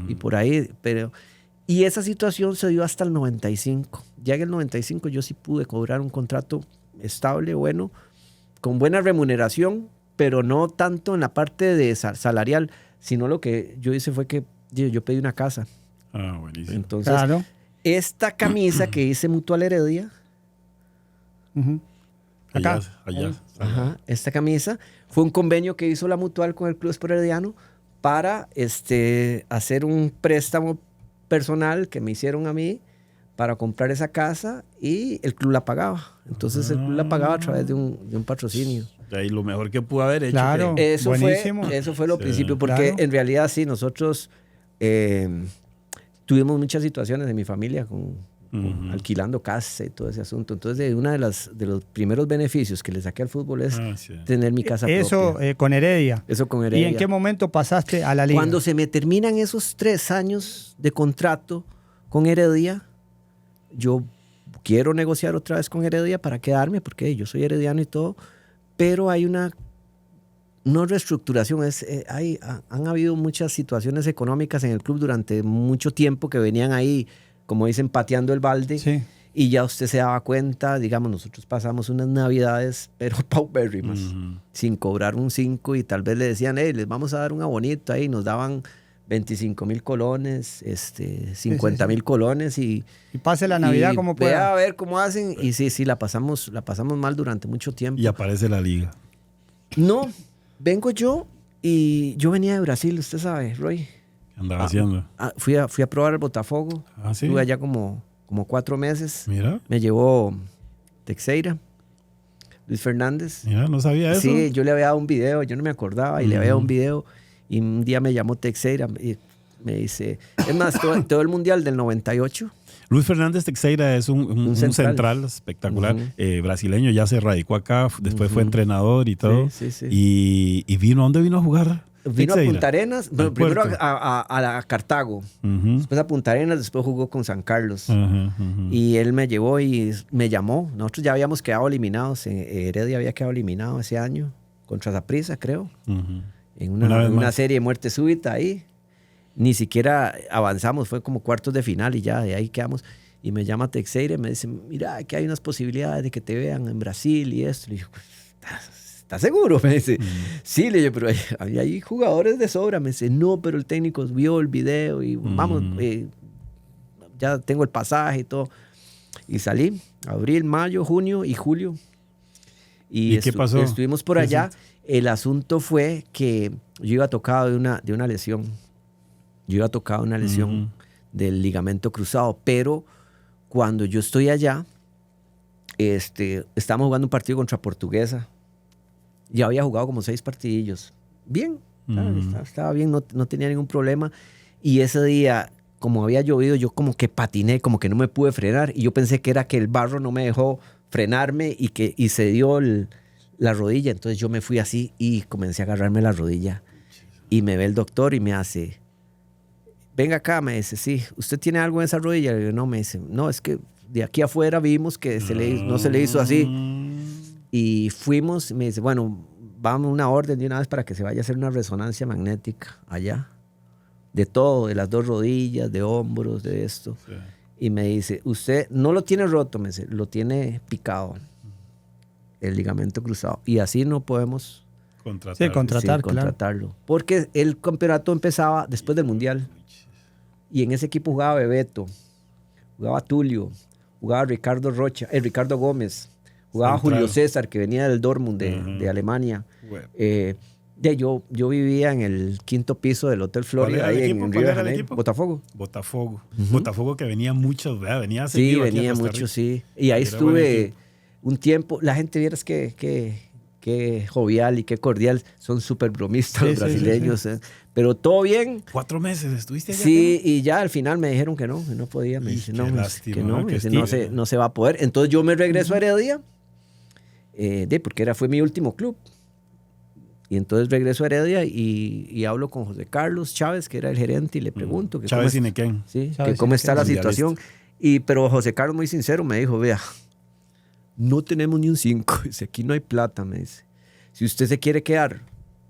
Y por ahí, y esa situación se dio hasta el 95. Ya en el 95 yo sí pude cobrar un contrato estable, bueno, con buena remuneración, pero no tanto en la parte de salarial, sino lo que yo hice fue que yo pedí una casa. Ah, buenísimo. Entonces, esta camisa que hice Mutual Heredia, allá. Esta camisa fue un convenio que hizo la Mutual con el Club Sport Herediano para hacer un préstamo personal que me hicieron a mí para comprar esa casa y el club la pagaba. Entonces el club la pagaba a través de un patrocinio. Y lo mejor que pudo haber hecho. Claro, eso fue lo principio, porque en realidad sí, nosotros tuvimos muchas situaciones en mi familia con alquilando casa y todo ese asunto. Entonces, uno de los primeros beneficios que le saqué al fútbol es tener mi casa propia. Con Heredia. Eso con Heredia. ¿Y en qué momento pasaste a la Liga? Cuando se me terminan esos 3 años de contrato con Heredia, yo quiero negociar otra vez con Heredia para quedarme, porque yo soy herediano y todo, pero hay una no reestructuración, han habido muchas situaciones económicas en el club durante mucho tiempo que venían ahí, como dicen, pateando el balde. Sí. Y ya usted se daba cuenta, digamos, nosotros pasamos unas navidades, pero paupérrimas, sin cobrar un 5 y tal vez le decían, les vamos a dar un abonito ahí, nos daban 25,000 colones, 50,000 colones y pase la Navidad como pueda. Vea a ver cómo hacen y sí, la pasamos mal durante mucho tiempo. Y aparece la liga. No, vengo yo y yo venía de Brasil, usted sabe, Roy. ¿Qué andaba haciendo? Fui a probar el Botafogo, ¿Sí? Estuve allá como 4 meses. Mira. Me llevó Teixeira, Luis Fernández. Mira, no sabía eso. Sí, yo le había dado un video, yo no me acordaba, y le había dado un video, y un día me llamó Teixeira y me dice, es más, todo el Mundial del 98. Luis Fernández Teixeira es un central espectacular, brasileño, ya se radicó acá, después fue entrenador y todo. Sí. Y vino, ¿a dónde vino a jugar? Vino Teixeira? a Punta Arenas, bueno, primero a Cartago, después a Punta Arenas, después jugó con San Carlos. Y él me llevó y me llamó. Nosotros ya habíamos quedado eliminados, Heredia había quedado eliminado ese año, contra Saprissa, creo, en una serie de muerte súbita ahí. Ni siquiera avanzamos, fue como cuartos de final y ya de ahí quedamos. Y me llama Teixeira y me dice, mira, que hay unas posibilidades de que te vean en Brasil y esto. Le digo, ¿estás seguro? Me dice, sí, le digo, pero hay jugadores de sobra. Me dice, no, pero el técnico vio el video y vamos, ya tengo el pasaje y todo. Y salí, abril, mayo, junio y julio. ¿Y qué pasó? Estuvimos por allá. El asunto fue que yo iba tocado de una lesión. Yo iba tocado una lesión del ligamento cruzado, pero cuando yo estoy allá, estábamos jugando un partido contra Portuguesa. Ya había jugado como 6 partidillos. Bien, estaba bien, no tenía ningún problema. Y ese día, como había llovido, yo como que patiné, como que no me pude frenar. Y yo pensé que era que el barro no me dejó frenarme y se dio la rodilla. Entonces yo me fui así y comencé a agarrarme la rodilla. Y me ve el doctor y me hace, venga acá, me dice, sí, ¿usted tiene algo en esa rodilla? Y yo, no, me dice, no, es que de aquí afuera vimos que no se le hizo así. Y fuimos, me dice, bueno, vamos una orden de una vez para que se vaya a hacer una resonancia magnética allá. De todo, de las 2 rodillas, de hombros, de esto. Sí. Y me dice, usted no lo tiene roto, me dice, lo tiene picado, el ligamento cruzado. Y así no podemos contratarlo. Porque el campeonato empezaba después del Mundial. Y en ese equipo jugaba Bebeto, jugaba Tulio, jugaba Ricardo Gómez, jugaba Julio César, que venía del Dortmund de Alemania. Yo vivía en el 5º piso del Hotel Florida, ahí en Río de Janeiro. Botafogo. Botafogo, que venía mucho, ¿verdad? Venía seguido. Sí, venía mucho, sí. Y ahí estuve un tiempo. La gente, vieras qué jovial y qué cordial. Son súper bromistas los brasileños. Sí. Pero todo bien. 4 meses estuviste allá. Sí, y ya al final me dijeron que no podía. Me dice, no se va a poder. Entonces yo me regreso a Heredia, porque fue mi último club. Y entonces regreso a Heredia y hablo con José Carlos Chávez, que era el gerente, y le pregunto que Chávez y Nequén. Sí, que cómo está la situación. Pero José Carlos, muy sincero, me dijo, vea, no tenemos ni un 5. Dice, aquí no hay plata, me dice. Si usted se quiere quedar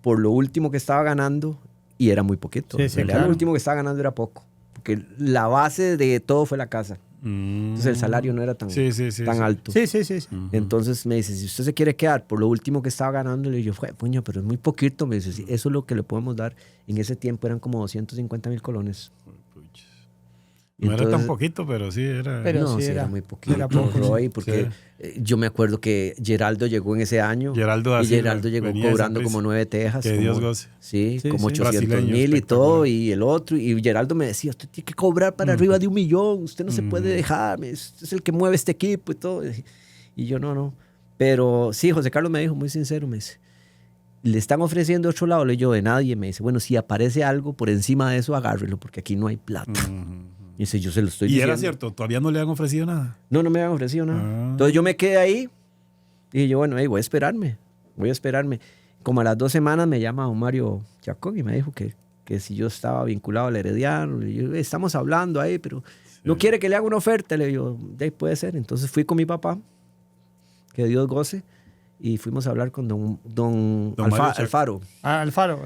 por lo último que estaba ganando, y era muy poquito. Lo último que estaba ganando era poco. Porque la base de todo fue la casa. Entonces el salario no era tan alto. Sí. Entonces me dice, si usted se quiere quedar por lo último que estaba ganando, le digo, puño, pero es muy poquito. Me dice, sí, eso es lo que le podemos dar. En ese tiempo eran como 250,000 colones. No era tan poquito, pero sí era... Pero sí era muy poquito. Era poco, Roy, porque yo me acuerdo que Geraldo llegó en ese año. Geraldo llegó cobrando como 9 tejas. Que Dios goce. Sí, como 800,000 y todo. Y el otro. Y Geraldo me decía, usted tiene que cobrar para arriba de 1 millón. Usted no se puede dejar. Usted es el que mueve este equipo y todo. Y yo no. Pero sí, José Carlos me dijo, muy sincero, me dice, le están ofreciendo otro lado. Le digo, de nadie. Me dice, bueno, si aparece algo por encima de eso, agárrelo, porque aquí no hay plata. Y dice, yo se lo estoy diciendo. ¿Y era cierto? ¿Todavía no le han ofrecido nada? No me han ofrecido nada. Entonces yo me quedé ahí y yo, bueno, voy a esperarme. Como a las 2 semanas me llama don Mario Chacón y me dijo que si yo estaba vinculado al Herediano. Y yo, estamos hablando ahí, pero ¿No quiere que le haga una oferta? Le digo, puede ser. Entonces fui con mi papá, que Dios goce, y fuimos a hablar con don Alfaro. Alfaro.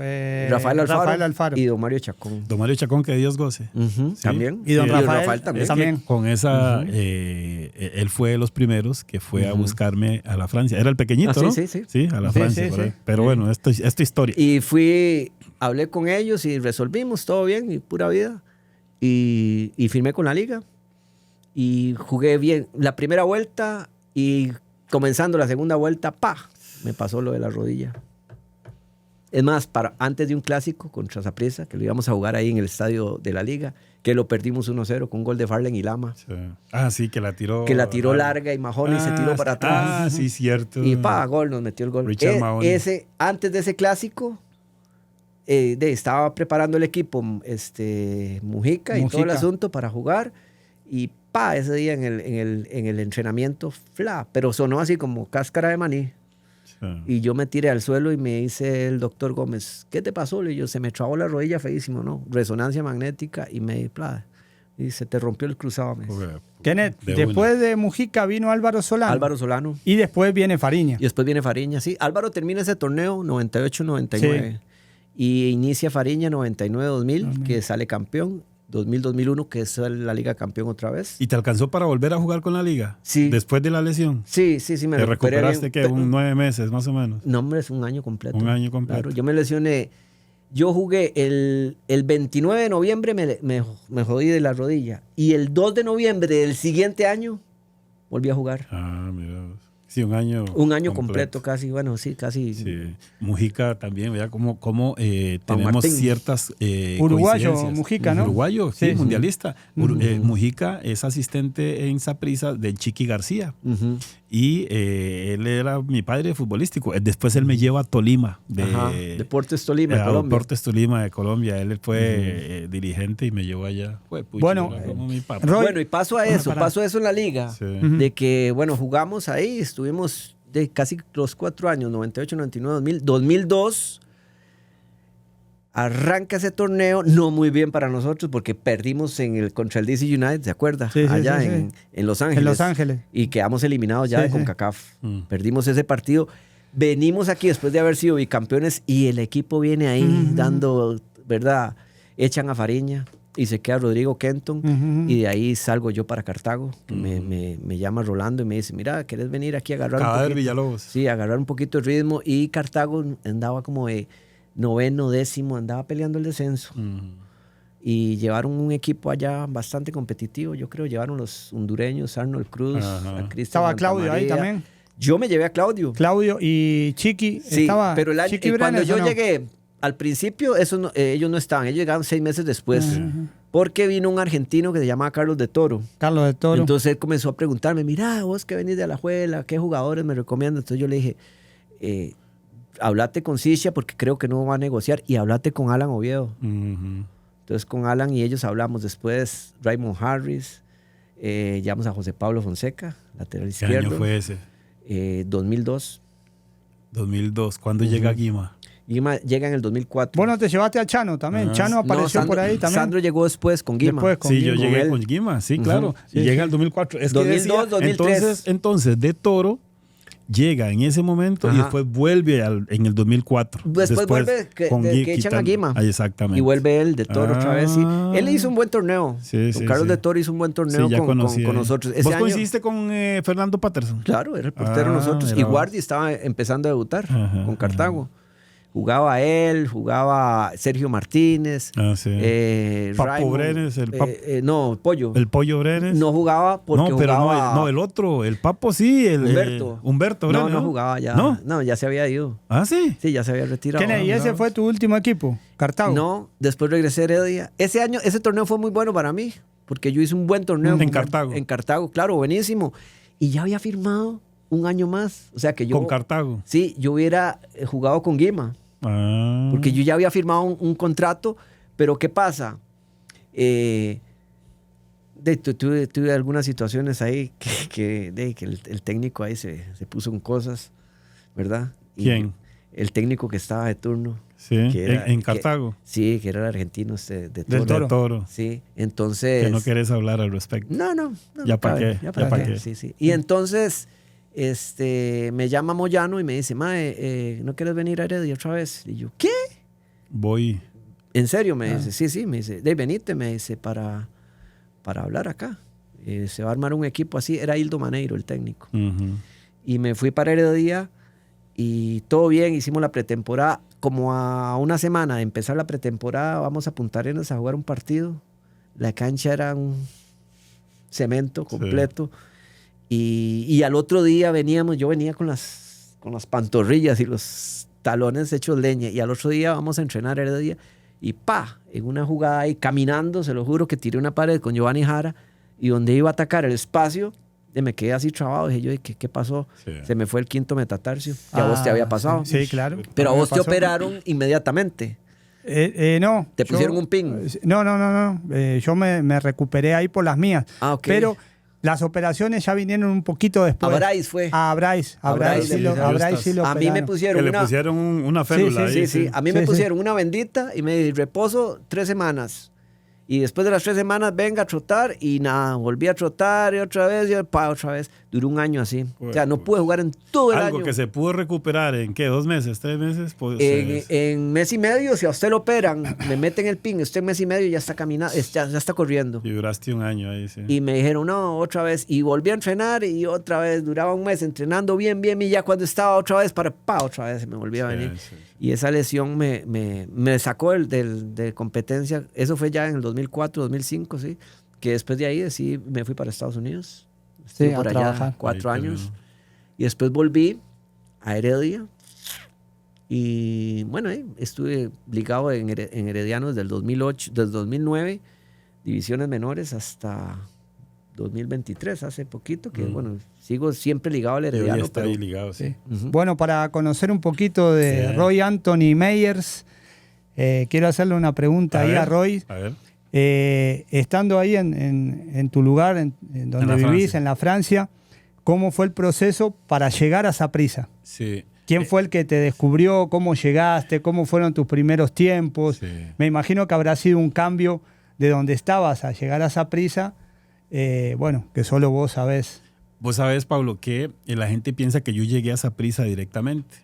Rafael Alfaro. Y don Mario Chacón. Don Mario Chacón, que Dios goce. Sí. También. Y don Rafael también. Con esa, él fue de los primeros que fue a buscarme a la Francia. Era el pequeñito, ¿no? Sí. Sí, a la Francia. Por ahí. Pero bueno, esto es historia. Y hablé con ellos y resolvimos todo bien y pura vida. Y firmé con la liga. Y jugué bien la primera vuelta y comenzando la segunda vuelta, me pasó lo de la rodilla. Es más, antes de un clásico contra Saprissa, que lo íbamos a jugar ahí en el estadio de la liga, que lo perdimos 1-0 con un gol de Farlen y Lama. Sí. Sí, que la tiró. Que la tiró larga y Mahoney se tiró para atrás. Sí, cierto. Y gol, nos metió el gol. Antes de ese clásico, estaba preparando el equipo Mujica y todo el asunto para jugar. Y ese día en el entrenamiento, pero sonó así como cáscara de maní. Sí. Y yo me tiré al suelo y me dice el doctor Gómez, ¿qué te pasó? Le digo, se me trabó la rodilla feísimo, ¿no? Resonancia magnética y y se te rompió el cruzado. Kenneth, después de Mujica vino Álvaro Solano. Y después viene Fariña. Sí. Álvaro termina ese torneo 98-99. Sí. Y inicia Fariña 99-2000, que sale campeón. 2000-2001, que es la Liga Campeón otra vez. ¿Y te alcanzó para volver a jugar con la Liga? Sí. ¿Después de la lesión? Sí, me ¿Te recuperaste qué? 9 meses más o menos? No, hombre, es un año completo. Un año completo. Claro, yo me lesioné. Yo jugué el 29 de noviembre, me jodí de la rodilla. Y el 2 de noviembre del siguiente año, volví a jugar. Mira. Sí, un año. Un año completo casi, casi. Sí. Mujica también, ¿verdad? Como tenemos Martín. Ciertas uruguayo, Mujica, ¿no? Uruguayo, sí, mundialista. Mujica es asistente en Saprissa de Chiqui García. Y él era mi padre futbolístico. Después él me lleva a Tolima. Deportes Tolima, de Colombia. Deportes Tolima de Colombia. Él fue dirigente y me llevó allá. Como mi papá. Bueno, y pasó eso en la liga. Sí. De que, jugamos ahí, estuvimos de casi los 4 años, 98, 99, 2000. 2002 arranca ese torneo, no muy bien para nosotros porque perdimos contra el DC United, ¿se acuerda? Allá en Los Ángeles. En Los Ángeles. Y quedamos eliminados ya de CONCACAF. Perdimos ese partido. Venimos aquí después de haber sido bicampeones y el equipo viene ahí dando, ¿verdad? Echan a Fariña y se queda Rodrigo Kenton y de ahí salgo yo para Cartago. Me llama Rolando y me dice, mira, ¿querés venir aquí a agarrar un poquito? Villalobos. Sí, agarrar un poquito de ritmo. Y Cartago andaba como de 9º, 10º, andaba peleando el descenso. Y llevaron un equipo allá bastante competitivo, yo creo. Llevaron los hondureños, Arnold Cruz, a Cristian. Estaba Claudio ahí también. Yo me llevé a Claudio. Claudio y Chiqui. Sí, pero cuando yo llegué, al principio ellos no estaban. Ellos llegaron 6 meses después. Porque vino un argentino que se llamaba Carlos de Toro. Entonces él comenzó a preguntarme, mira, vos que venís de Alajuela, ¿qué jugadores me recomiendan? Entonces yo le dije, hablate con Sicia porque creo que no va a negociar y hablate con Alan Oviedo. Entonces con Alan y ellos hablamos. Después Raymond Harris, llamamos a José Pablo Fonseca, lateral izquierdo. ¿Qué año fue ese? 2002. 2002. ¿Cuándo llega Guima? Guima llega en el 2004. Bueno, te llevaste a Chano también. Chano apareció por ahí también. Sandro llegó después con Guima. Yo llegué con Guima, sí, claro. Y llega en el 2004. Es 2002, 2003. Entonces, de Toro llega en ese momento y después vuelve en el 2004. Después vuelve que echan a Guima. Exactamente. Y vuelve él de Toro otra vez. Él hizo un buen torneo. Carlos de Toro hizo un buen torneo con nosotros. ¿Vos coincidiste con Fernando Patterson? Claro, era el portero de nosotros. Y Guardi estaba empezando a debutar con Cartago. Jugaba él, jugaba Sergio Martínez. Papo Brenes, no, Pollo. El Pollo Brenes. No jugaba porque jugaba... No, el otro, el Papo sí. Humberto Brenes. No jugaba ya. No, ya se había ido. ¿Ah, sí? Sí, ya se había retirado. ¿Y ese fue tu último equipo? ¿Cartago? No, después regresé a Heredia. Ese torneo fue muy bueno para mí, porque yo hice un buen torneo. En Cartago. En Cartago, claro, buenísimo. Y ya había firmado un año más. O sea que yo... ¿Con Cartago? Sí, yo hubiera jugado con Guima. Porque yo ya había firmado un contrato, pero ¿qué pasa? Tuve algunas situaciones ahí que el técnico ahí se puso en cosas, ¿verdad? ¿Quién? El técnico que estaba de turno. Sí, en Cartago. Sí, que era el argentino de Toro. Del Toro. Sí, entonces... Que no querés hablar al respecto. No. ¿Ya para qué? Ya para qué. Sí. Y entonces me llama Moyano y me dice, mae, ¿no quieres venir a Heredia otra vez? Y yo, ¿qué? Voy. ¿En serio? Me dice, sí, me dice, venite, me dice, para hablar acá. Se va a armar un equipo así. Era Hildo Maneiro, el técnico. Uh-huh. Y me fui para Heredia y todo bien, hicimos la pretemporada. Como a una semana de empezar la pretemporada, vamos a Punta Arenas a jugar un partido. La cancha era un cemento completo. Sí. Y al otro día yo venía con las pantorrillas y los talones hechos leña. Y al otro día vamos a entrenar Heredia. Y en una jugada ahí, caminando, se lo juro que tiré una pared con Giovanni Jara. Y donde iba a atacar el espacio, me quedé así trabado. Dije yo, ¿qué pasó? Sí. Se me fue el quinto metatarsio, que a vos te había pasado. Sí, claro. Pero a vos te operaron inmediatamente. No. ¿Te pusieron un pin? No. Yo me recuperé ahí por las mías. Okay. Pero las operaciones ya vinieron un poquito después. A Bryce fue. A Bryce sí lo operaron. A mí me pusieron le pusieron una férula ahí. Sí. A mí me pusieron una bendita y me reposo 3 semanas. Y después de las 3 semanas, venga a trotar y nada, volví a trotar y otra vez, otra vez. Duró un año así. O sea, no pude jugar en todo el año. Algo que se pudo recuperar en, ¿qué? ¿2 meses? ¿3 meses? Pues, en mes y medio, si a usted lo operan, me meten el pin, usted en mes y medio ya está caminando, ya está corriendo. Y duraste un año ahí, sí. Y me dijeron, no, otra vez. Y volví a entrenar y otra vez, duraba un mes entrenando bien, y ya cuando estaba otra vez otra vez se me volvía a venir. Sí. Y esa lesión me sacó de competencia. Eso fue ya en el 2004, 2005, sí. Que después de ahí sí me fui para Estados Unidos. Estuve por allá trabajar. 4 años. Y después volví a Heredia. Y bueno, estuve ligado en Herediano desde el 2008, desde 2009, divisiones menores hasta 2023, hace poquito, que bueno, sigo siempre ligado al Herediano. Está ahí ligado, sí. Uh-huh. Bueno, para conocer un poquito de Roy Anthony Meyers, quiero hacerle una pregunta ahí a Roy. A ver. Estando ahí en tu lugar, en donde vivís, en la Francia, ¿cómo fue el proceso para llegar a Saprissa? Sí. ¿Quién fue el que te descubrió? ¿Cómo llegaste? ¿Cómo fueron tus primeros tiempos? Sí. Me imagino que habrá sido un cambio de donde estabas a llegar a Saprissa, bueno, que solo vos sabés. Vos sabés, Pablo, que la gente piensa que yo llegué a Saprissa directamente.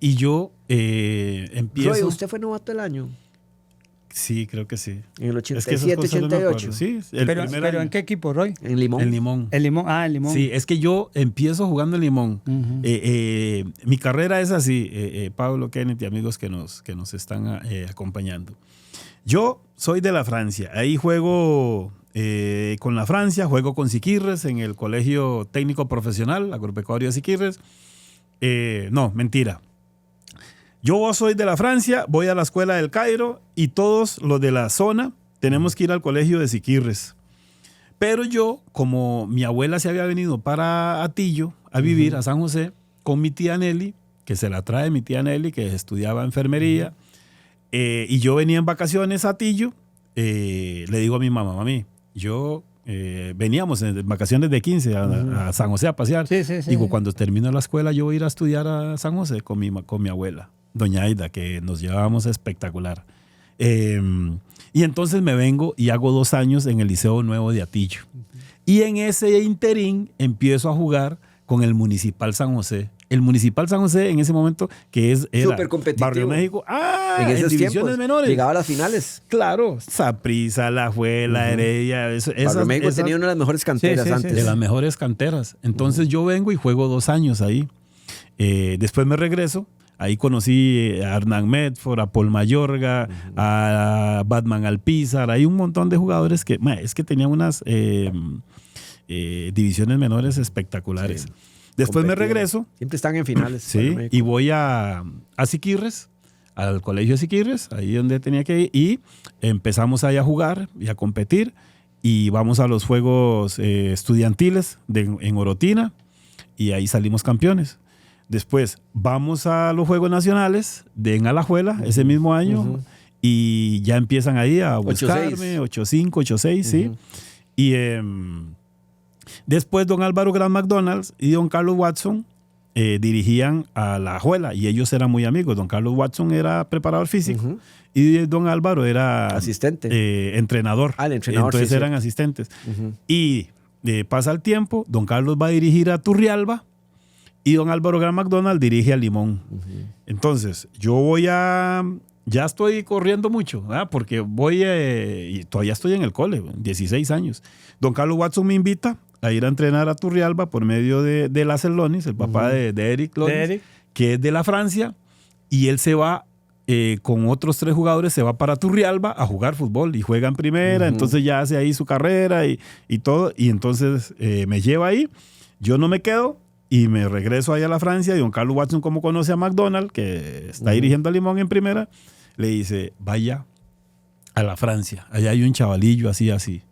Y yo empiezo... Roy, ¿usted fue novato del año? Sí, creo que sí. En el 87, 88. Sí, pero ¿en qué equipo, Roy? En Limón. En Limón. En Limón. En Limón. Sí, es que yo empiezo jugando en Limón. Uh-huh. Mi carrera es así, Pablo, Kenneth y amigos que nos están acompañando. Yo soy de la Francia. Ahí juego con la Francia, juego con Siquirres en el Colegio Técnico Profesional, Agropecuario de Siquirres. No, mentira. Yo soy de la Francia, voy a la escuela del Cairo y todos los de la zona tenemos que ir al colegio de Siquirres. Pero yo, como mi abuela se había venido para Atillo a vivir a San José con mi tía Nelly, que se la trae mi tía Nelly, que estudiaba enfermería, y yo venía en vacaciones a Atillo, le digo a mi mamá, mami, yo... veníamos en vacaciones de 15 a San José a pasear. Sí. Digo, cuando termino la escuela yo voy a ir a estudiar a San José con mi abuela, doña Aida, que nos llevábamos espectacular. Y entonces me vengo y hago 2 años en el Liceo Nuevo de Atillo. Y en ese interín empiezo a jugar con el Municipal San José. El Municipal San José en ese momento, que era súper competitivo. Barrio México. En esos divisiones tiempos, menores. llegaba a las finales. Claro, Saprissa, La Juela, Heredia. Barrio México tenía una de las mejores canteras antes. De las mejores canteras. Entonces yo vengo y juego 2 años ahí. Después me regreso. Ahí conocí a Hernán Medford, a Paul Mayorga, a Batman Alpizar. Hay un montón de jugadores que tenían unas divisiones menores espectaculares. Sí. Después me regreso. Siempre están en finales. Sí, y voy a Siquirres, al colegio de Siquirres, ahí donde tenía que ir, y empezamos ahí a jugar y a competir, y vamos a los juegos estudiantiles en Orotina, y ahí salimos campeones. Después vamos a los Juegos Nacionales en Alajuela, ese mismo año, y ya empiezan ahí a buscarme, 8-5, 8-6, sí. Y después don Álvaro Gran McDonald's y don Carlos Watson dirigían a La Juela y ellos eran muy amigos. Don Carlos Watson era preparador físico y don Álvaro era asistente, entrenador. El entrenador. Entonces sí, eran asistentes. Y pasa el tiempo, don Carlos va a dirigir a Turrialba y don Álvaro Gran McDonald dirige a Limón. Entonces, ya estoy corriendo mucho, ¿verdad? Porque y todavía estoy en el cole, 16 años. Don Carlos Watson me invita a ir a entrenar a Turrialba por medio de Láser Lonis, el papá de Eric Lonis, que es de la Francia, y él se va con otros 3 jugadores, se va para Turrialba a jugar fútbol y juega en primera, entonces ya hace ahí su carrera y todo, y entonces me lleva ahí, yo no me quedo y me regreso ahí a la Francia y don Carlos Watson, como conoce a McDonald, que está dirigiendo a Limón en primera, le dice, vaya a la Francia, allá hay un chavalillo así.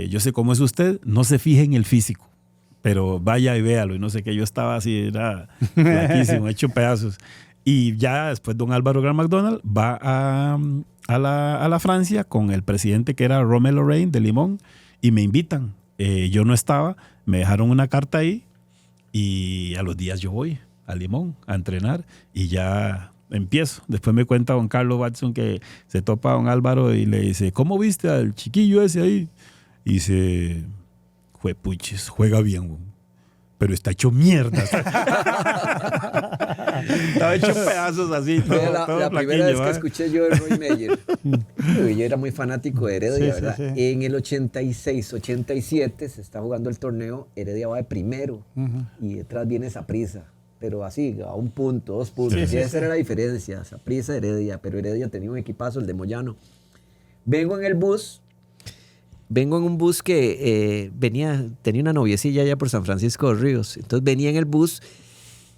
Yo sé cómo es usted, no se fije en el físico, pero vaya y véalo. Y no sé qué, yo estaba así, era flaquísimo, hecho pedazos. Y ya después don Álvaro Gran McDonald va a la Francia con el presidente que era Romain Lorraine de Limón y me invitan. Yo no estaba, me dejaron una carta ahí y a los días yo voy a Limón a entrenar y ya empiezo. Después me cuenta don Carlos Watson que se topa a don Álvaro y le dice, ¿cómo viste al chiquillo ese ahí? Y dice, juepuches, juega bien, pero está hecho mierda. Estaba hecho pedazos así. La primera vez que escuché yo de Roy Meyer, yo era muy fanático de Heredia, ¿verdad? Sí. En el 86, 87 se está jugando el torneo, Heredia va de primero y detrás viene Saprissa. Pero así, a 1 punto, 2 puntos. Y esa era la diferencia, Saprissa, Heredia. Pero Heredia tenía un equipazo, el de Moyano. Vengo en un bus que tenía una noviecilla allá por San Francisco de los Ríos. Entonces venía en el bus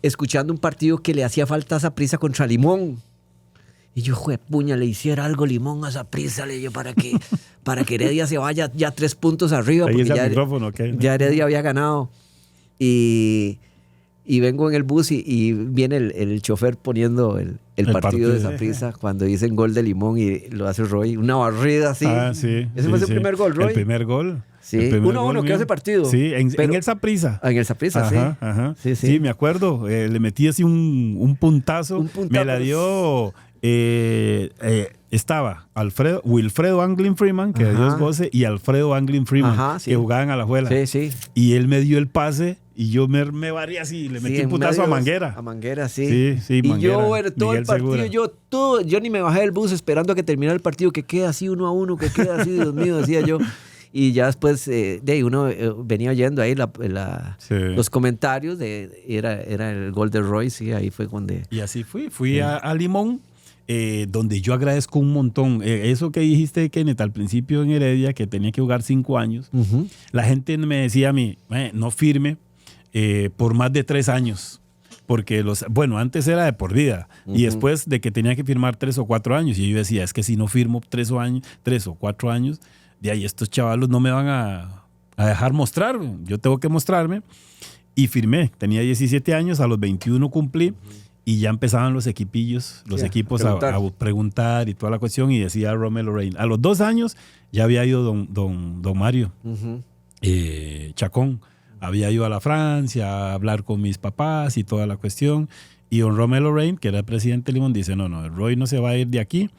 escuchando un partido que le hacía falta a Saprissa contra Limón. Y yo, juepuña, le hiciera algo Limón a Saprissa, le dije, para que Heredia se vaya ya 3 puntos arriba. Porque ya Heredia había ganado. Y vengo en el bus y viene el chofer poniendo el partido de Saprissa cuando dicen gol de Limón y lo hace Roy. Una barrida así. Ese fue su primer gol, Roy. El primer gol. Sí, 1-1, ¿qué hace partido? Sí, en el Saprissa. En el Saprissa, sí. Ajá. Sí, me acuerdo. Le metí así un puntazo. Me la dio... estaba Wilfredo Anglin Freeman, que Dios goce, y Alfredo Anglin Freeman, que jugaban a la Juela. Sí. Y él me dio el pase y yo me barrí así, le metí un putazo a Manguera. A Manguera, sí. Sí, Manguera, y yo, todo el partido, yo ni me bajé del bus esperando a que terminara el partido, que quede así 1-1, que quede así, Dios mío, decía yo. Y ya después, uno venía oyendo ahí los comentarios, era el gol de Roy, sí, ahí fue cuando... Y así fui a Limón, donde yo agradezco un montón. Eso que dijiste, Kenneth, al principio en Heredia, que tenía que jugar 5 años, la gente me decía a mí, no firme por más de 3 años. Porque antes era de por vida. Y después de que tenía que firmar 3 o 4 años. Y yo decía, es que si no firmo 3 o 4 años, de ahí estos chavalos no me van a dejar mostrar. Yo tengo que mostrarme. Y firmé. Tenía 17 años, a los 21 cumplí. Y ya empezaban los equipos a preguntar y toda la cuestión. Y decía Romain Lorraine. A los 2 años ya había ido don Mario Chacón. Había ido a la Francia a hablar con mis papás y toda la cuestión. Y don Romain Lorraine, que era el presidente de Limón, dice, no, Roy no se va a ir de aquí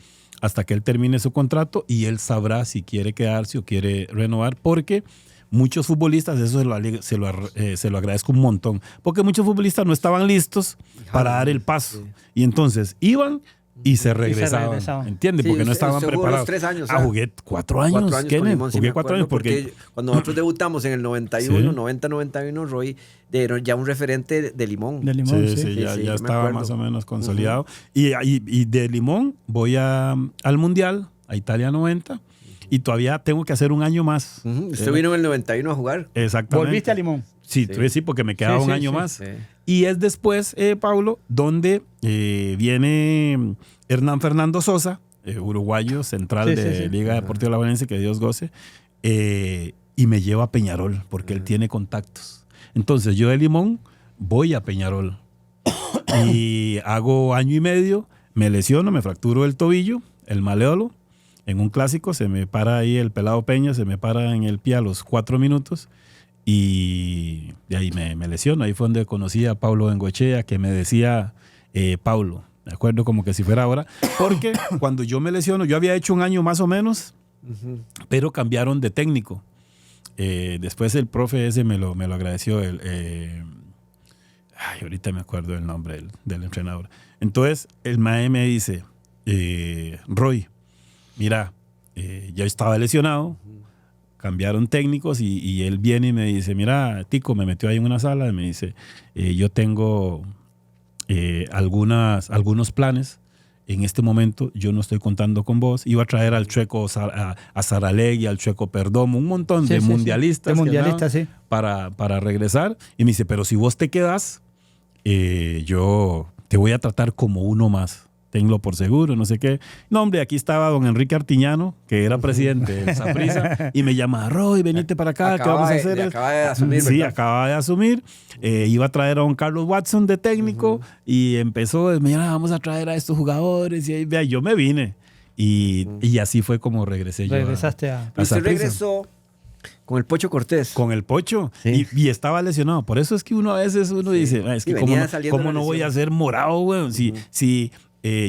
hasta que él termine su contrato y él sabrá si quiere quedarse o quiere renovar, porque muchos futbolistas, eso se lo agradezco un montón, porque muchos futbolistas no estaban listos para dar el paso. Sí. Y entonces iban y se regresaban. ¿Entiendes? Porque no estaban preparados. 3 años. Jugué 4 años. Jugué 4 años porque cuando nosotros debutamos en el 91, 90-91, Roy era ya un referente de Limón. De Limón, ya estaba más o menos consolidado. Y de Limón voy al Mundial, a Italia 90, y todavía tengo que hacer un año más. Usted vino en el 91 a jugar. Exactamente. ¿Volviste a Limón? Sí, porque me quedaba un año más. Sí. Y es después, Paulo, donde viene Hernán Fernando Sosa, uruguayo, central de Liga Deportiva Alajuelense, que Dios goce, y me lleva a Peñarol, porque él tiene contactos. Entonces yo de Limón voy a Peñarol y hago 1 año y medio, me lesiono, me fracturo el tobillo, el maleolo. En un clásico se me para ahí el pelado Peña, se me para en el pie a los 4 minutos y de ahí me lesiono. Ahí fue donde conocí a Pablo Bengoechea, que me decía, Pablo, me acuerdo como que si fuera ahora, porque cuando yo me lesiono, yo había hecho un año más o menos, pero cambiaron de técnico. Después el profe ese me lo agradeció, ahorita me acuerdo el nombre del entrenador. Entonces el mae me dice, Roy, mira, yo estaba lesionado, cambiaron técnicos y él viene y me dice, mira, Tico, me metió ahí en una sala y me dice, yo tengo algunos planes. En este momento yo no estoy contando con vos. Iba a traer al Chueco, a Saralegui, al Chueco Perdomo, un montón de mundialistas, para regresar. Y me dice, pero si vos te quedás, yo te voy a tratar como uno más. Tenlo por seguro, no sé qué. No, hombre, aquí estaba don Enrique Artiñano, que era presidente de Saprissa, y me llama, Roy, venite para acá, ¿qué vamos a hacer? Acaba de asumir, sí, ¿verdad? acaba de asumir. Iba a traer a don Carlos Watson de técnico, y empezó, mira, vamos a traer a estos jugadores, y ahí, vea, yo me vine. Y así fue como regresé yo. Regresaste a Usted regresó con el Pocho Cortés. Con el Pocho. Sí. Y estaba lesionado. Por eso es que a veces dice, es que ¿cómo no voy a ser morado, güey? Si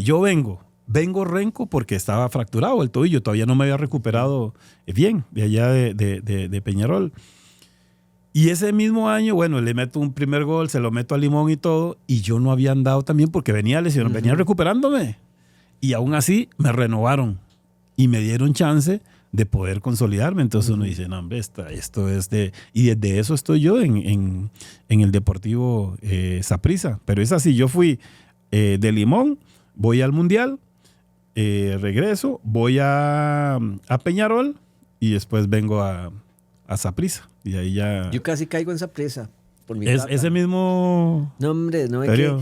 yo vengo renco porque estaba fracturado el tobillo, todavía no me había recuperado bien de allá de Peñarol. Y ese mismo año, bueno, le meto un primer gol, se lo meto a Limón y todo, y yo no había andado también porque venía lesionado, venía recuperándome. Y aún así me renovaron y me dieron chance de poder consolidarme. Entonces uno dice, no, hombre, esto es de... Y desde eso estoy yo en el Deportivo Saprissa. Pero es así, yo fui de Limón, voy al Mundial, regreso, voy a Peñarol y después vengo a Saprissa. Y ahí ya... Yo casi caigo en Saprissa. Por mi ¿Es tata. ese mismo...? No, hombre, no es que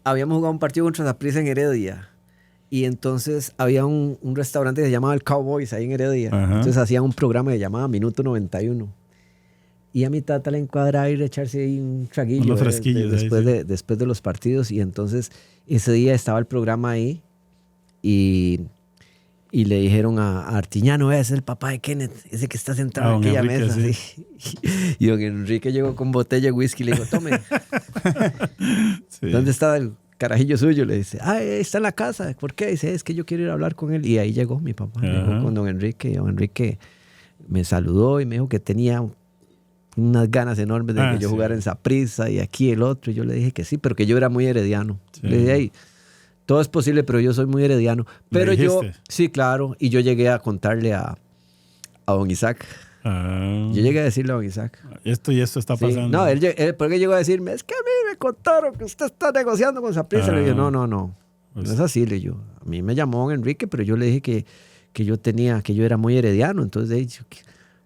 habíamos jugado un partido contra Saprissa en Heredia. Y entonces había un restaurante que se llamaba el Cowboys ahí en Heredia. Ajá. Entonces hacían un programa que se llamaba Minuto 91. Y a mi tata le encuadraba ir a echarse ahí un traguillo unos fresquillos después de los partidos. Y entonces ese día estaba el programa ahí y le dijeron a Artiñano, ese es el papá de Kenneth, ese que está sentado en aquella Enrique, mesa. sí. Sí. Y don Enrique llegó con botella de whisky y le dijo, tome, Sí. ¿dónde está el carajillo suyo? Le dice, está en la casa. ¿Por qué? Dice, es que yo quiero ir a hablar con él. Y ahí llegó mi papá, llegó con don Enrique. Y don Enrique me saludó y me dijo que tenía unas ganas enormes de que yo jugara en Saprissa y aquí el otro. Y yo le dije que sí, pero que yo era muy herediano. Sí. Le dije, hey, todo es posible, pero yo soy muy herediano. Pero yo, sí, claro. Y yo llegué a contarle a don Isaac. Yo llegué a decirle a don Isaac. Esto y esto está pasando. No, él porque llegó a decirme, es que a mí me contaron que usted está negociando con Saprissa. Le dije, no. No es así, le digo. A mí me llamó don Enrique, pero yo le dije que yo era muy herediano. Entonces, de hecho,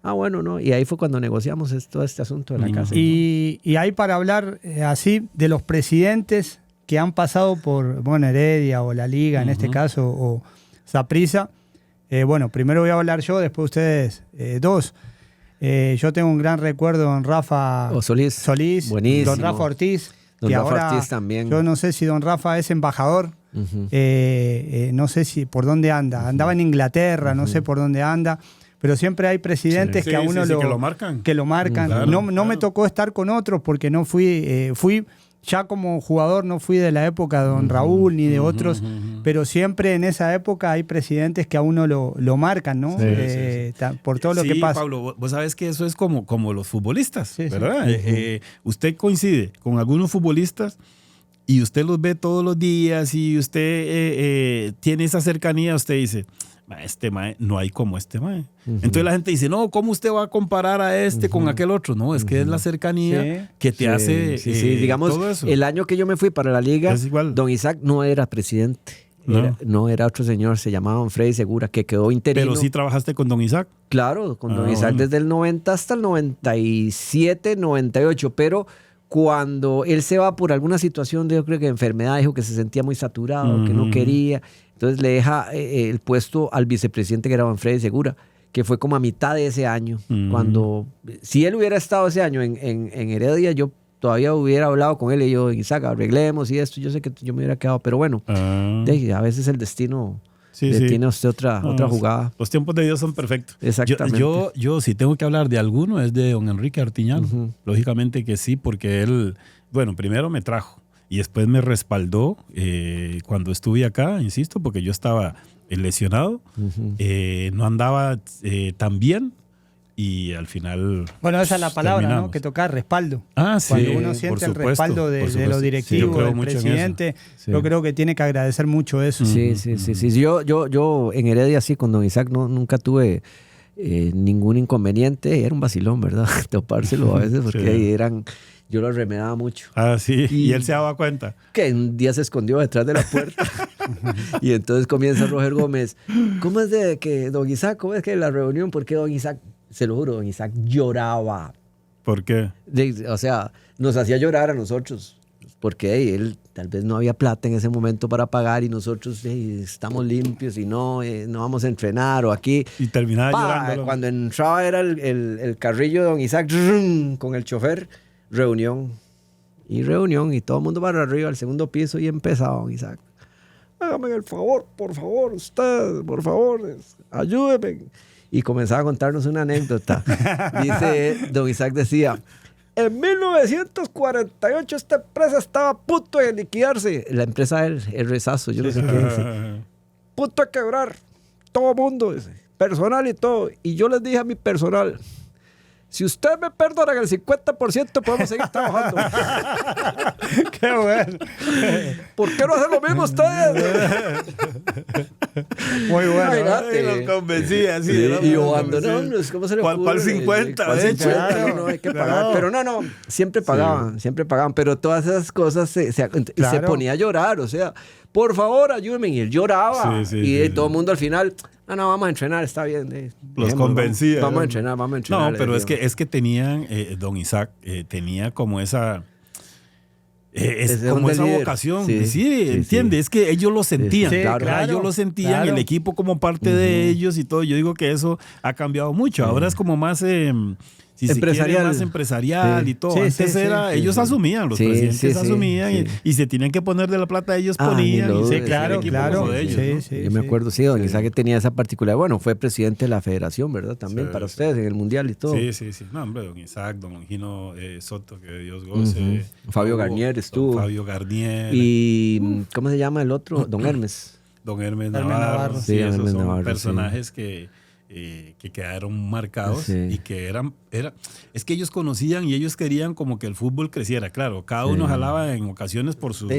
bueno, no. Y ahí fue cuando negociamos todo este asunto de la casa. Y hay para hablar así de los presidentes que han pasado por, Heredia o la Liga, en este caso, o Saprissa. Primero voy a hablar yo, después ustedes dos. Yo tengo un gran recuerdo de don Rafa Solís, buenísimo. Don Rafa Ortiz. Don Rafa ahora, Ortiz también. Yo no sé si don Rafa es embajador. No sé si por dónde anda. Andaba en Inglaterra, no sé por dónde anda. Pero siempre hay presidentes que a uno que lo marcan. Que lo marcan. Claro, no me tocó estar con otros porque no fui ya como jugador, no fui de la época de don Raúl ni de otros, pero siempre en esa época hay presidentes que a uno lo marcan, ¿no? Sí. Por todo lo que pasa. Pablo, vos sabes que eso es como los futbolistas, ¿verdad? Sí. Usted coincide con algunos futbolistas y usted los ve todos los días y usted tiene esa cercanía, usted dice, este mae, no hay como este mae. Entonces la gente dice, no, ¿cómo usted va a comparar a este con aquel otro? No, es que es la cercanía que te hace digamos, todo eso. El año que yo me fui para la Liga, don Isaac no era presidente. No era otro señor, se llamaba don Freddy Segura, que quedó interino. Pero sí trabajaste con don Isaac. Claro, con don Isaac desde el 90 hasta el 97, 98, pero cuando él se va por alguna situación de, yo creo que enfermedad, dijo que se sentía muy saturado, que no quería. Entonces le deja el puesto al vicepresidente que era don Freddy Segura, que fue como a mitad de ese año. Cuando, si él hubiera estado ese año en Heredia, yo todavía hubiera hablado con él y yo, Isaac, arreglemos y esto. Yo sé que yo me hubiera quedado, pero bueno, a veces el destino tiene usted otra jugada. Los tiempos de Dios son perfectos. Exactamente. Yo si tengo que hablar de alguno es de don Enrique Artiñano. Lógicamente que sí, porque él, bueno, primero me trajo y después me respaldó cuando estuve acá, insisto, porque yo estaba lesionado, no andaba tan bien. Y al final. Bueno, esa es la palabra, ¿no? Que toca respaldo. Sí. Cuando uno siente el respaldo de los directivos, del presidente, yo creo que tiene que agradecer mucho eso. Sí. Yo en Heredia, sí, con don Isaac nunca tuve ningún inconveniente. Era un vacilón, ¿verdad? Topárselo a veces, porque yo lo remedaba mucho. Sí. Y él se daba cuenta. Que un día se escondió detrás de la puerta. Y entonces comienza Roger Gómez. ¿Cómo es de que don Isaac? ¿Cómo es que la reunión? ¿Por qué don Isaac? Se lo juro, don Isaac lloraba. ¿Por qué? O sea, nos hacía llorar a nosotros. Porque él tal vez no había plata en ese momento para pagar y nosotros estamos limpios y no vamos a entrenar o aquí. Y terminaba llorando. Cuando entraba era el carrillo de don Isaac con el chofer, reunión y todo el mundo para arriba al segundo piso y empezaba don Isaac. Hágame el favor, por favor, usted, por favor, ayúdeme. Y comenzaba a contarnos una anécdota. Dice, don Isaac decía, en 1948 esta empresa estaba a punto de liquidarse. La empresa el Rezazo, yo no sé qué dice. Punto de quebrar. Todo mundo, dice, personal y todo. Y yo les dije a mi personal, si ustedes me perdonan el 50%, podemos seguir trabajando. ¡Qué bueno! ¿Por qué no hacen lo mismo ustedes? Muy bueno. Y los convencía así. Sí, y yo ando, ¿cómo se le ocurre? ¿Cuál 50? ¿Cuál 50? No, hay que pagar. Pero no, siempre pagaban. Pero todas esas cosas se ponía a llorar, o sea, por favor, ayúdenme. Y él lloraba. Y todo el mundo al final, no, vamos a entrenar, está bien. Los convencía. Vamos a entrenar. No, pero es que tenían, don Isaac, tenía como esa... como esa líder. Vocación, entiende, es que ellos lo sentían, ellos lo sentían, el equipo como parte de ellos y todo. Yo digo que eso ha cambiado mucho, ahora es como más empresarial, más empresarial y todo. Antes ellos asumían, los presidentes asumían y se tenían que poner de la plata, ellos ponían. Claro. De ellos, ¿no? Yo me acuerdo, don Isaac tenía esa particularidad. Bueno, fue presidente de la federación, ¿verdad? También para ustedes en el mundial y todo. Sí. No, hombre, don Isaac, don Gino Soto, que Dios goce. Fabio Garnier estuvo. Fabio Garnier. Y, ¿cómo se llama el otro? Don Hermes. Don Hermes Navarro. Sí, esos Hermes son Navarro, personajes que quedaron marcados y que es que ellos conocían y ellos querían como que el fútbol creciera, claro, cada uno jalaba en ocasiones por su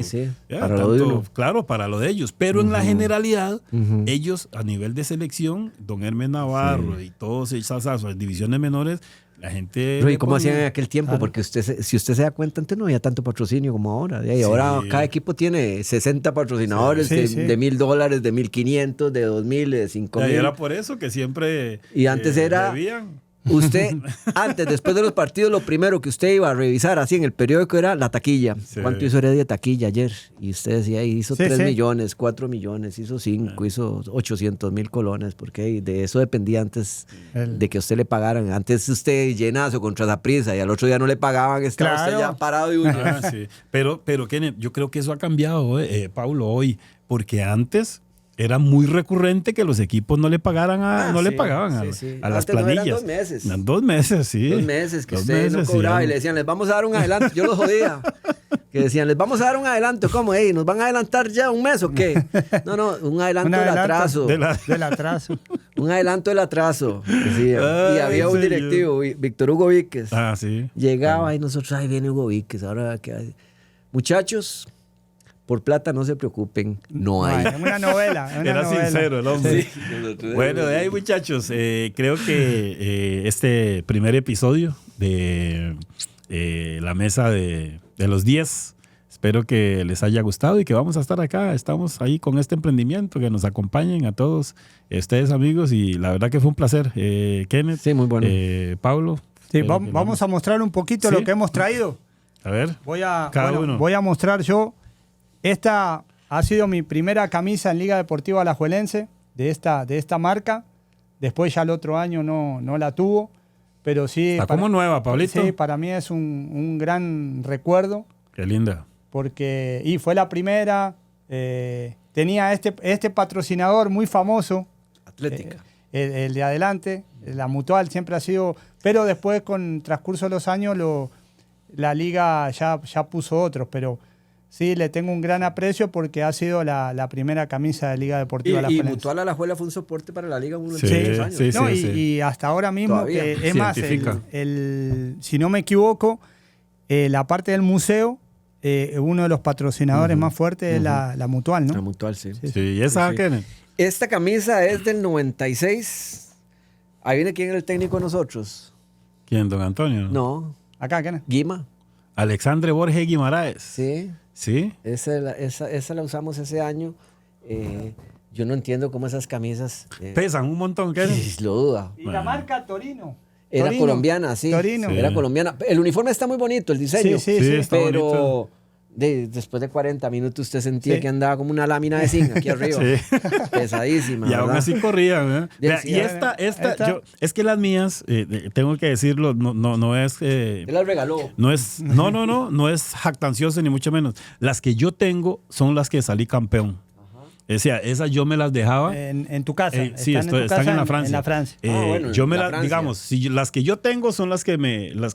para lo de uno. Claro, para lo de ellos, pero en la generalidad ellos a nivel de selección, don Hermes Navarro y todas esas divisiones menores, la gente... ¿Y cómo hacían en aquel tiempo? Porque si usted se da cuenta, antes no había tanto patrocinio como ahora. Y ahora cada equipo tiene 60 patrocinadores de $1,000, de 1,500, de 2,000, de 5,000. Y era por eso que siempre... Y antes era... Usted, después de los partidos, lo primero que usted iba a revisar así en el periódico era la taquilla. ¿Cuánto hizo Heredia de taquilla ayer? Y usted decía, hizo 3 millones, 4 millones, hizo 5, hizo 800,000 colones, porque de eso dependía antes de que a usted le pagaran. Antes usted llenaba su contraprisa y al otro día no le pagaban, estaba usted ya parado de uno. Pero Kenneth, yo creo que eso ha cambiado, Paulo, hoy, porque antes... Era muy recurrente que los equipos no le pagaran a las planillas. Eran 2 meses. Eran 2 meses, sí. 2 meses que usted no cobraba y le decían, les vamos a dar un adelanto. Yo los jodía. Que decían, les vamos a dar un adelanto. ¿Cómo? ¿Nos van a adelantar ya un mes o qué? No, un adelanto del atraso. Del atraso. Un adelanto del atraso. Decía. Y había un directivo, Víctor Hugo Víquez. Llegaba y nosotros, ahí viene Hugo Víquez. Ahora, ¿qué hay? Muchachos... Por plata no se preocupen, no hay. Una novela. Era sincero el hombre. Bueno, de ahí muchachos, creo que este primer episodio de la mesa de los 10, espero que les haya gustado y que vamos a estar acá. Estamos ahí con este emprendimiento, que nos acompañen a todos ustedes amigos y la verdad que fue un placer. Kenneth, sí, muy bueno. Paulo. Sí, vamos a mostrar un poquito lo que hemos traído. A ver, voy a mostrar yo. Esta ha sido mi primera camisa en Liga Deportiva Alajuelense de esta marca. Después ya el otro año no la tuvo, pero sí... Está como nueva, Pablito. Sí, para mí es un gran recuerdo. Qué linda. Porque fue la primera, tenía este patrocinador muy famoso. Atlética. El de adelante, la Mutual siempre ha sido, pero después con transcurso de los años la liga ya puso otros, pero sí le tengo un gran aprecio porque ha sido la primera camisa de Liga Deportiva Alajuelense. Y Mutual Alajuela fue un soporte para la liga unos Sí, años. sí, No, sí, y hasta ahora mismo, Todavía. es más, si no me equivoco, la parte del museo, uno de los patrocinadores más fuertes es la Mutual, ¿no? La Mutual, sí. Sí, ¿y esa Sí. Kenneth? Esta camisa es del 96. Ahí viene quién era el técnico de nosotros. ¿Quién, don Antonio? No, Acá, ¿qué? Guima. Alexandre Borges Guimaraes. Sí. ¿Sí? Esa la usamos ese año. Yo no entiendo cómo esas camisas... Pesan un montón, Kenneth. Lo duda. Y la marca Torino. Era Torino. colombiana, sí. Torino. Sí. Era colombiana. El uniforme está muy bonito, el diseño. Sí, está pero bonito. después de 40 minutos usted sentía Sí. que andaba como una lámina de zinc aquí arriba. Sí. Pesadísima. Y aún ¿verdad? así corrían, ¿eh? Bien, Vea, sí, y esta, esta- es que las mías, tengo que decirlo, no es... Él las regaló. no es jactancioso ni mucho menos. Las que yo tengo son las que salí campeón. O sea, esas yo me las dejaba. En tu casa. Sí, en tu están casa en la Francia. En la Francia. Bueno, yo me la las, Francia. digamos, si las que yo tengo son las que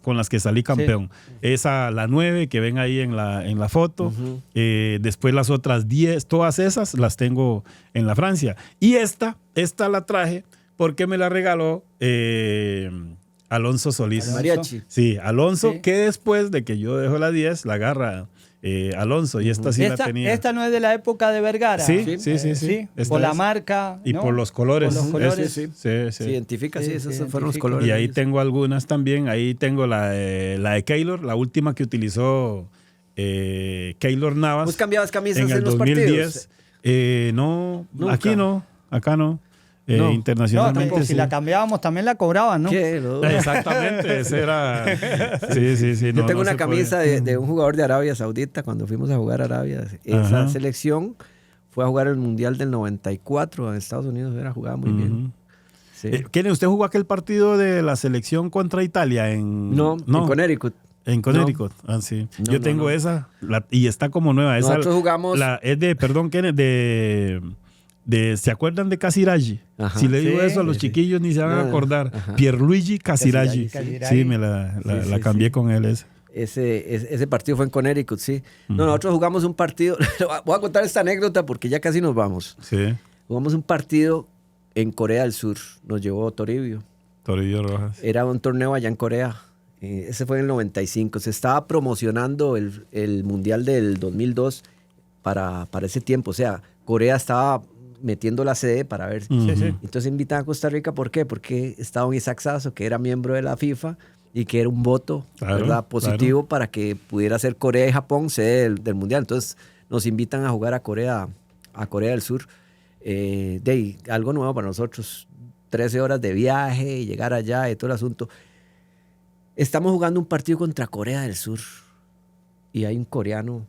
con las que salí campeón. Esa, la 9 que ven ahí en la foto. Después las otras 10, todas esas las tengo en la Francia. Y esta la traje porque me la regaló Alonso Solís. Al mariachi. Sí, Alonso, Sí. que después de que yo dejo la 10, la agarra Alonso. Y esta sí la tenía. Esta no es de la época de Vergara. Sí, sí. Esta Por la es. marca. Y ¿no? por los colores. Por los colores. Sí. Se identifica, sí, Sí, esos se fueron los identifica. colores. Y ahí tengo algunas también. Ahí tengo la de Keylor, la última que utilizó Keylor Navas. ¿Vos cambiabas camisas en el los 2010. partidos? No, Nunca. aquí no, acá no. No. No, Internacionalmente tampoco, si sí. la cambiábamos también la cobraban, ¿no? ¿Qué? No. Exactamente, ese era. Sí. Yo no, tengo no una se camisa podía. de un jugador de Arabia Saudita cuando fuimos a jugar a Arabia. Esa Ajá. selección fue a jugar el Mundial del 94 en Estados Unidos. Jugaba muy bien. Ujú. Sí. Kenny, ¿usted jugó aquel partido de la selección contra Italia en No, en Connecticut. En Connecticut, sí. No, Yo no, tengo no. esa y está como nueva. Esa, Nosotros jugamos... es de, perdón, Kenneth, ¿se acuerdan de Casiraghi? Ajá. Si le digo Sí, eso a los sí. chiquillos ni se van a No, acordar. ajá. Pierluigi Casiraghi. Casiraghi. Sí, me la Sí, cambié sí. con él. Ese partido fue en Connecticut, sí. No, nosotros jugamos un partido... Voy a contar esta anécdota porque ya casi nos vamos. Sí, Jugamos un partido en Corea del Sur. Nos llevó Toribio. Toribio Rojas. Era un torneo allá en Corea. Ese fue en el 95. Se estaba promocionando el Mundial del 2002 para ese tiempo. O sea, Corea estaba metiendo la sede para ver. Ujú. sí. Entonces invitan a Costa Rica. ¿Por qué? Porque estaba un Isaac Sasso, que era miembro de la FIFA y que era un voto, Claro, ¿verdad? Positivo para que pudiera ser Corea y Japón sede del Mundial. Entonces nos invitan a jugar a Corea del Sur. Algo nuevo para nosotros. 13 horas de viaje, llegar allá y todo el asunto. Estamos jugando un partido contra Corea del Sur y hay un coreano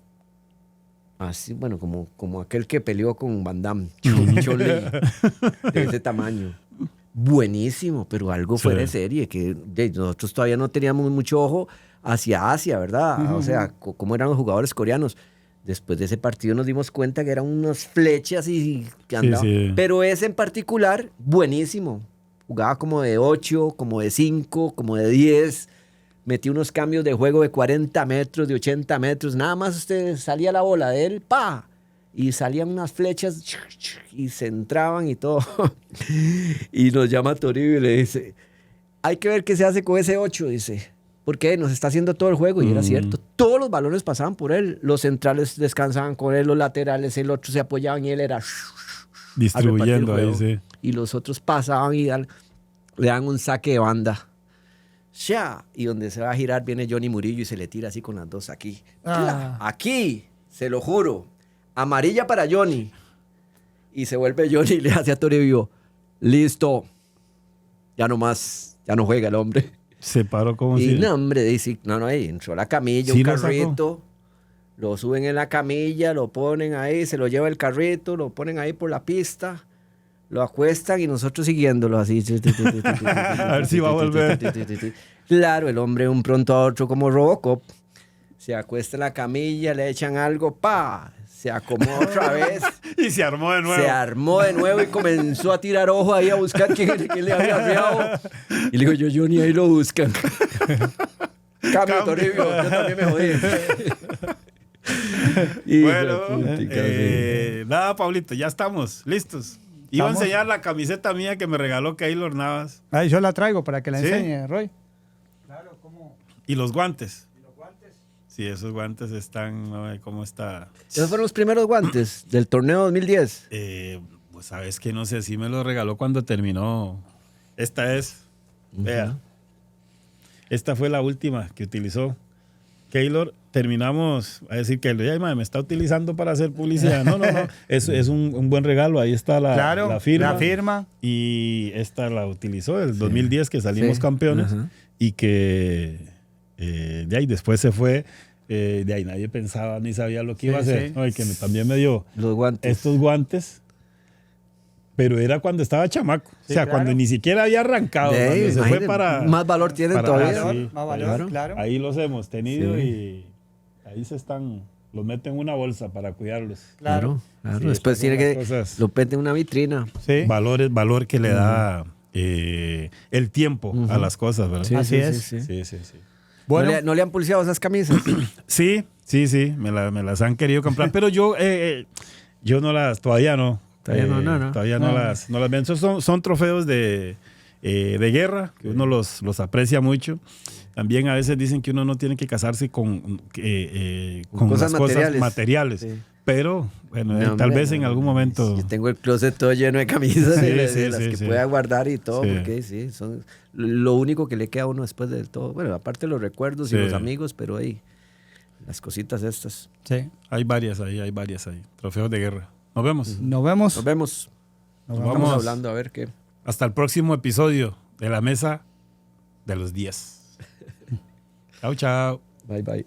así, bueno, como aquel que peleó con Van Damme, Chun-Li, de ese tamaño. Buenísimo, pero algo fuera de serie, que nosotros todavía no teníamos mucho ojo hacia Asia, ¿verdad? O sea, cómo eran los jugadores coreanos. Después de ese partido nos dimos cuenta que eran unas flechas y que andaban. Sí. Pero ese en particular, buenísimo. Jugaba como de 8, como de 5, como de 10. Metí unos cambios de juego de 40 metros, de 80 metros. Nada más usted salía la bola de él, ¡pa! Y salían unas flechas y se entraban y todo. Y nos llama Toribio y le dice, hay que ver qué se hace con ese 8, dice. Porque nos está haciendo todo el juego. Y era cierto. Todos los balones pasaban por él. Los centrales descansaban con él, los laterales, el otro se apoyaban y él era... Distribuyendo a repartir ahí, el juego. sí. Y los otros pasaban y le dan un saque de banda. ¡Sha! Y donde se va a girar viene Johnny Murillo y se le tira así con las dos aquí. Ah. Aquí, se lo juro. Amarilla para Johnny. Y se vuelve Johnny y le hace a Toribio, listo. Ya no más, ya no juega el hombre. Se paró como Y si... no, hombre, dice, ahí entró la camilla, Sí un lo sacó. carrito. Lo suben en la camilla, lo ponen ahí, se lo lleva el carrito, lo ponen ahí por la pista, lo acuestan y nosotros siguiéndolo así. A ver si va a volver. Claro, el hombre un pronto a otro como Robocop. Se acuesta en la camilla, le echan algo, ¡pa! se acomodó otra vez. Y se armó de nuevo. Se armó de nuevo y comenzó a tirar ojo ahí a buscar quién le había arreado. Y le digo yo, Johnny, ahí lo buscan. Cambio, Toribio, yo también me jodí. Bueno, nada, Pablito, ya estamos listos. Iba a enseñar la camiseta mía que me regaló Keylor Navas. Ahí yo la traigo para que la enseñe, Roy. Claro, ¿cómo? Y los guantes. Sí, esos guantes están, ¿no? ¿Cómo está? ¿Esos fueron los primeros guantes del torneo 2010? Pues sabes que no sé, sí me los regaló cuando terminó. Esta es, vea. Esta fue la última que utilizó Keylor. Terminamos a decir que me está utilizando para hacer publicidad. No. Es un buen regalo. Ahí está la firma. Y esta la utilizó el 2010 que salimos campeones. Y que de ahí después se fue. De ahí nadie pensaba ni sabía lo que iba a hacer. ¿No? Y que también me dio los guantes. Estos guantes. Pero era cuando estaba chamaco. O sea, cuando ni siquiera había arrancado. Cuando se fue para... Más valor tienen todavía. Más valor, claro. Ahí los hemos tenido y ahí los meten en una bolsa para cuidarlos. Claro. Sí, después tiene que... Lo meten en una vitrina. Sí. Valor que le da el tiempo a las cosas, ¿verdad? Sí, así es. Sí. Bueno, ¿No le han pulseado esas camisas? Sí. Me las han querido comprar, pero yo no las... Todavía no. Todavía no las ven. Son trofeos de guerra, que uno los aprecia mucho. También a veces dicen que uno no tiene que casarse con cosas materiales. Sí. Pero, bueno, tal vez en algún momento... Yo tengo el closet todo lleno de camisas de las que pueda guardar y todo, porque son lo único que le queda a uno después de todo. Bueno, aparte de los recuerdos y los amigos, pero ahí, las cositas estas. Sí. Hay varias ahí. Trofeos de guerra. Nos vemos. Vamos hablando a ver qué. Hasta el próximo episodio de La Mesa de los 10. Chao. Bye.